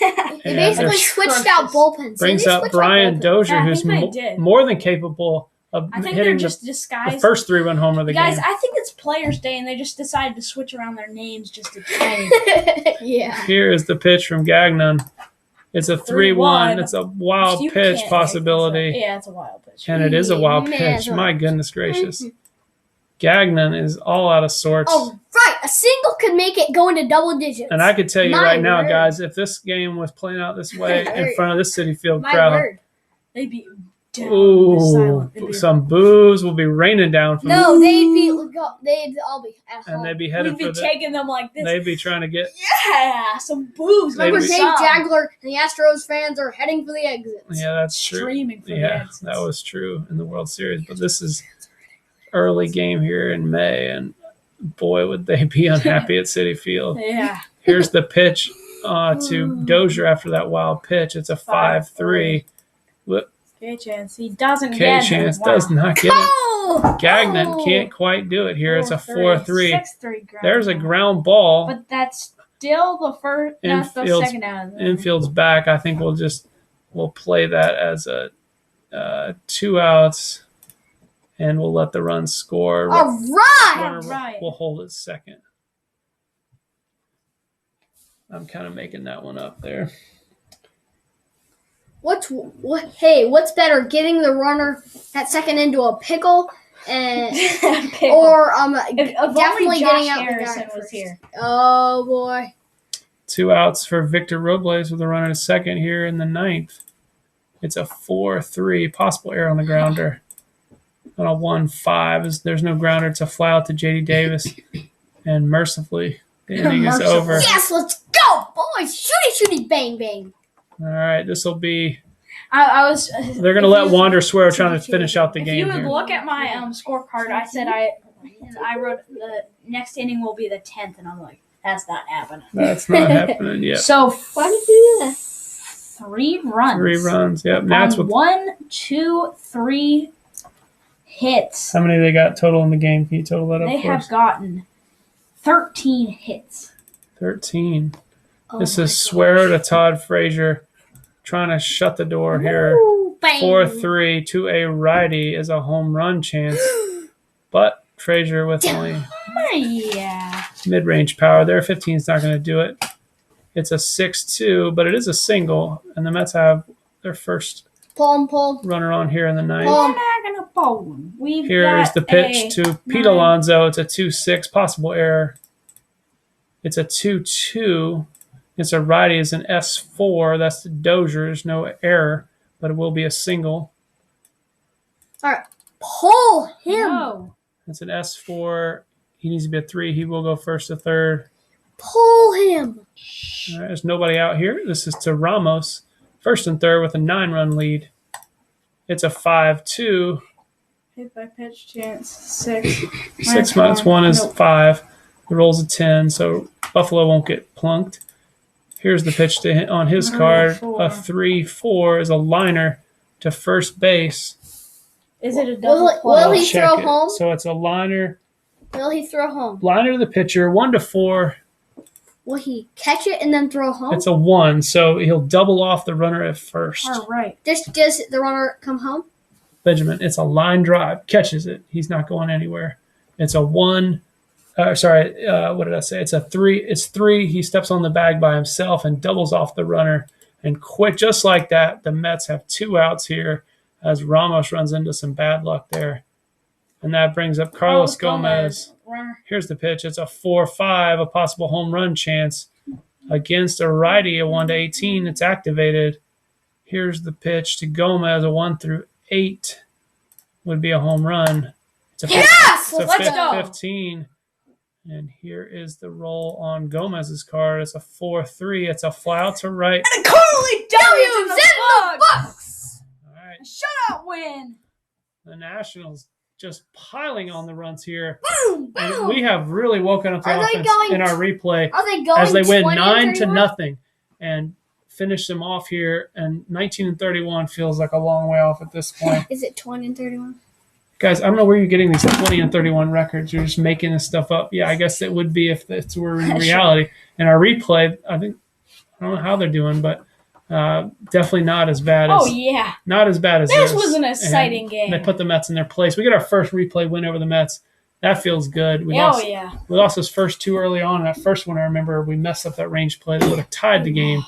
Speaker 3: They
Speaker 1: And
Speaker 3: basically
Speaker 1: there's-
Speaker 3: switched out bullpens.
Speaker 1: brings
Speaker 3: They
Speaker 1: up
Speaker 3: switched out
Speaker 1: Brian
Speaker 3: bullpens.
Speaker 1: Dozier,
Speaker 2: Yeah, I
Speaker 1: who's
Speaker 2: think they did.
Speaker 1: more than capable of
Speaker 2: I think they're
Speaker 1: hitting
Speaker 2: just
Speaker 1: the
Speaker 2: disguised.
Speaker 1: first 3-run homer of the
Speaker 2: Guys,
Speaker 1: game.
Speaker 2: I think it's Players' Day, and they just decided to switch around their names just to try.
Speaker 3: Yeah.
Speaker 1: Here is the pitch from Gagnon. It's a 3-1.
Speaker 2: 3-1.
Speaker 1: It's a wild
Speaker 2: You
Speaker 1: pitch
Speaker 2: can't
Speaker 1: possibility.
Speaker 2: make this up. Yeah, it's a wild pitch.
Speaker 1: And it is a wild
Speaker 3: Man,
Speaker 1: pitch.
Speaker 3: it's
Speaker 1: My goodness gracious. Gagnon is all out of sorts.
Speaker 3: Oh, right. A single could make it go into double digits.
Speaker 1: And I could tell you
Speaker 3: My
Speaker 1: right now,
Speaker 3: word.
Speaker 1: guys, if this game was playing out this way in front of this City Field
Speaker 3: My
Speaker 1: crowd,
Speaker 3: word.
Speaker 2: They'd be down.
Speaker 1: ooh, some boos will be raining down from
Speaker 3: No, they'd all be at home.
Speaker 1: and they'd be headed
Speaker 2: We'd be
Speaker 1: for the.
Speaker 2: taking them like this.
Speaker 1: They'd be trying to get.
Speaker 2: Yeah, some boobs.
Speaker 1: They'd
Speaker 3: Remember,
Speaker 1: be-
Speaker 3: Dave Jagler and the Astros fans are heading for the exits.
Speaker 1: Yeah, that's true.
Speaker 2: Streaming for the
Speaker 1: Yeah,
Speaker 2: exits.
Speaker 1: that was true in the World Series. But this is early game here in May, and boy, would they be unhappy at Citi Field.
Speaker 2: Yeah.
Speaker 1: Here's the pitch to Dozier after that wild pitch. It's a 5-3.
Speaker 2: K-Chance. He doesn't get it.
Speaker 1: K-Chance
Speaker 2: Wow.
Speaker 1: does not get it.
Speaker 3: Oh!
Speaker 1: Gagnon
Speaker 3: Oh!
Speaker 1: can't quite do it here. It's a 4-3.
Speaker 2: 6-3 ground.
Speaker 1: There's a ground ball.
Speaker 2: But that's still the first, that's the
Speaker 1: Infield's-
Speaker 2: second out of the
Speaker 1: Infield's back. I think we'll play that as a 2 outs, and we'll let the run score.
Speaker 3: All right!
Speaker 1: Runner
Speaker 2: right.
Speaker 1: will hold it second. I'm kind of making that one up there.
Speaker 3: What's better, getting the runner at second into a pickle, and
Speaker 2: Pickle.
Speaker 3: or
Speaker 2: if
Speaker 3: definitely
Speaker 2: only
Speaker 3: getting
Speaker 2: Josh
Speaker 3: out the
Speaker 2: Harrison
Speaker 3: guy
Speaker 2: was
Speaker 3: first.
Speaker 2: here.
Speaker 3: Oh boy!
Speaker 1: 2 outs for Victor Robles with a runner to second here in the 9th. It's a 4-3. Possible error on the grounder. On a 1-5. There's no grounder. It's a fly out to J.D. Davis. And mercifully, the inning is
Speaker 2: Mercifully.
Speaker 1: over.
Speaker 3: Yes, let's go, boys! Shooty, bang, bang!
Speaker 1: All right, this will be.
Speaker 2: I was.
Speaker 1: They're going to let Wander swear trying to finish out the
Speaker 2: If
Speaker 1: game
Speaker 2: you would
Speaker 1: here.
Speaker 2: look at my scorecard, I said I wrote the next inning will be the 10th, and I'm like, that's not happening.
Speaker 1: That's not happening yet.
Speaker 2: So
Speaker 3: Why did you do that?
Speaker 2: 3 runs.
Speaker 1: 3 runs. Yep. Nats with
Speaker 2: 1, 2, 3 hits.
Speaker 1: how many they got total in the game? Can you total that up
Speaker 2: They
Speaker 1: for
Speaker 2: have
Speaker 1: us?
Speaker 2: gotten 13 hits.
Speaker 1: 13.
Speaker 3: Oh
Speaker 1: This
Speaker 3: my
Speaker 1: is Swearer to Todd Frazier trying to shut the door here.
Speaker 3: Ooh, bang.
Speaker 1: 4-3 to a righty is a home run chance. But Frazier with only
Speaker 2: Yeah.
Speaker 1: mid-range power there. 15 is not going to do it. It's a 6-2, but it is a single, and the Mets have their first
Speaker 3: Pull.
Speaker 1: runner on here in the 9th.
Speaker 3: Oh.
Speaker 2: We're not going to bowl him. We've
Speaker 1: Here is
Speaker 2: got
Speaker 1: the pitch to Pete
Speaker 2: 9.
Speaker 1: Alonso. It's a 2-6, possible error. It's a 2-2. It's a righty. It's an S4. That's the Dozier. There's no error, but it will be a single.
Speaker 3: All right, pull him.
Speaker 2: No.
Speaker 1: It's an S4. He needs to be a 3. He will go first to third.
Speaker 3: Pull him.
Speaker 1: All right, there's nobody out here. This is to Ramos. First and third with a 9-run lead. It's a 5-2.
Speaker 2: Hit by pitch chance. 6.
Speaker 1: 6 minus 1 is
Speaker 2: Nope.
Speaker 1: 5. It rolls a 10, so Buffalo won't get plunked. Here's the pitch to hit on his card.
Speaker 2: 4.
Speaker 1: A 3-4 is a liner to first base.
Speaker 2: Is it a double
Speaker 3: Will
Speaker 2: play?
Speaker 3: he
Speaker 1: Check
Speaker 3: throw
Speaker 1: it.
Speaker 3: home?
Speaker 1: So it's a liner
Speaker 3: Will he throw home?
Speaker 1: to the pitcher, 1-4.
Speaker 3: Will he catch it and then throw home?
Speaker 1: It's a 1, so he'll double off the runner at first.
Speaker 2: All right.
Speaker 3: Does the runner come home?
Speaker 1: Benjamin, it's a line drive. Catches it. He's not going anywhere. It's a 1. What did I say? It's a 3. It's 3. He steps on the bag by himself and doubles off the runner. And quick, just like that, the Mets have 2 outs here as Ramos runs into some bad luck there. And that brings up Carlos Gomez.
Speaker 2: Runner.
Speaker 1: Here's the pitch. It's a 4-5, a possible home run chance against a righty, a 1-18. It's activated. Here's the pitch to Gomez, a 1-8 would be a home run. It's a
Speaker 3: Yes!
Speaker 1: it's a
Speaker 2: Let's go.
Speaker 1: 15. And here is the roll on Gomez's card. It's a 4-3. It's a fly out to right.
Speaker 2: And Carly W's in the
Speaker 3: Bucks.
Speaker 1: All right.
Speaker 2: A shutout win.
Speaker 1: The Nationals just piling on the runs here.
Speaker 3: Boom,
Speaker 1: And
Speaker 3: boom.
Speaker 1: we have really woken up the
Speaker 3: Are they
Speaker 1: offense
Speaker 3: going
Speaker 1: in our replay
Speaker 3: Are they going
Speaker 1: as they win
Speaker 3: 20-31?
Speaker 1: 9-0 and finish them off here. And 19-31 feels like a long way off at this point.
Speaker 3: Is it 20-31?
Speaker 1: Guys, I don't know where you're getting these 20-31 records. You're just making this stuff up. Yeah, I guess it would be if it were in reality. And our replay, I don't know how they're doing, but definitely not as bad as
Speaker 2: Oh, yeah.
Speaker 1: not as bad as
Speaker 2: This
Speaker 1: this.
Speaker 2: was an exciting
Speaker 1: And
Speaker 2: game.
Speaker 1: They put the Mets in their place. We get our first replay win over the Mets. That feels good. We lost
Speaker 2: yeah.
Speaker 1: we lost those first 2 early on. That first one, I remember, we messed up that range play that would have tied the game.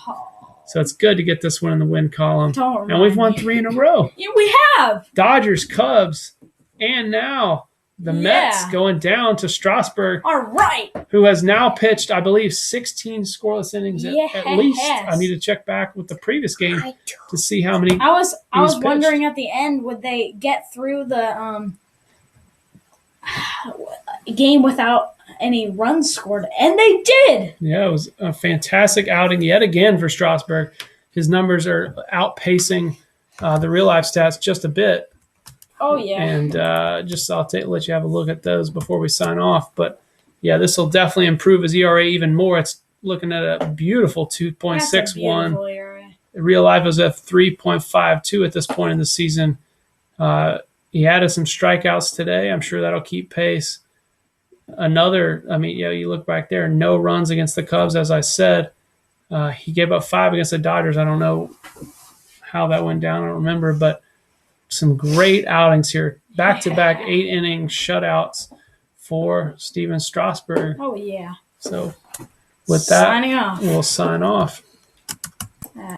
Speaker 1: So it's good to get this one in the win column.
Speaker 2: Don't
Speaker 1: And we've won
Speaker 2: remind me.
Speaker 1: 3 in a row.
Speaker 2: Yeah, we have.
Speaker 1: Dodgers, Cubs, and now The Mets going down to Strasburg,
Speaker 2: All right.
Speaker 1: who has now pitched, I believe, 16 scoreless innings at least. I need to check back with the previous game to see how many.
Speaker 2: I was wondering at the end, would they get through the game without any runs scored? And they did.
Speaker 1: Yeah, it was a fantastic outing yet again for Strasburg. His numbers are outpacing the real life stats just a bit.
Speaker 2: Oh, yeah.
Speaker 1: And I'll let you have a look at those before we sign off. But, yeah, this will definitely improve his ERA even more. It's looking at a beautiful 2.61. Real life is at 3.52 at this point in the season. He added some strikeouts today. I'm sure that'll keep pace. You look back there, no runs against the Cubs, as I said. He gave up 5 against the Dodgers. I don't know how that went down. I don't remember, but some great outings here. Back-to-back 8-inning shutouts for Steven Strasburg.
Speaker 2: Oh, yeah.
Speaker 1: So with that,
Speaker 2: Signing off.
Speaker 1: we'll sign off.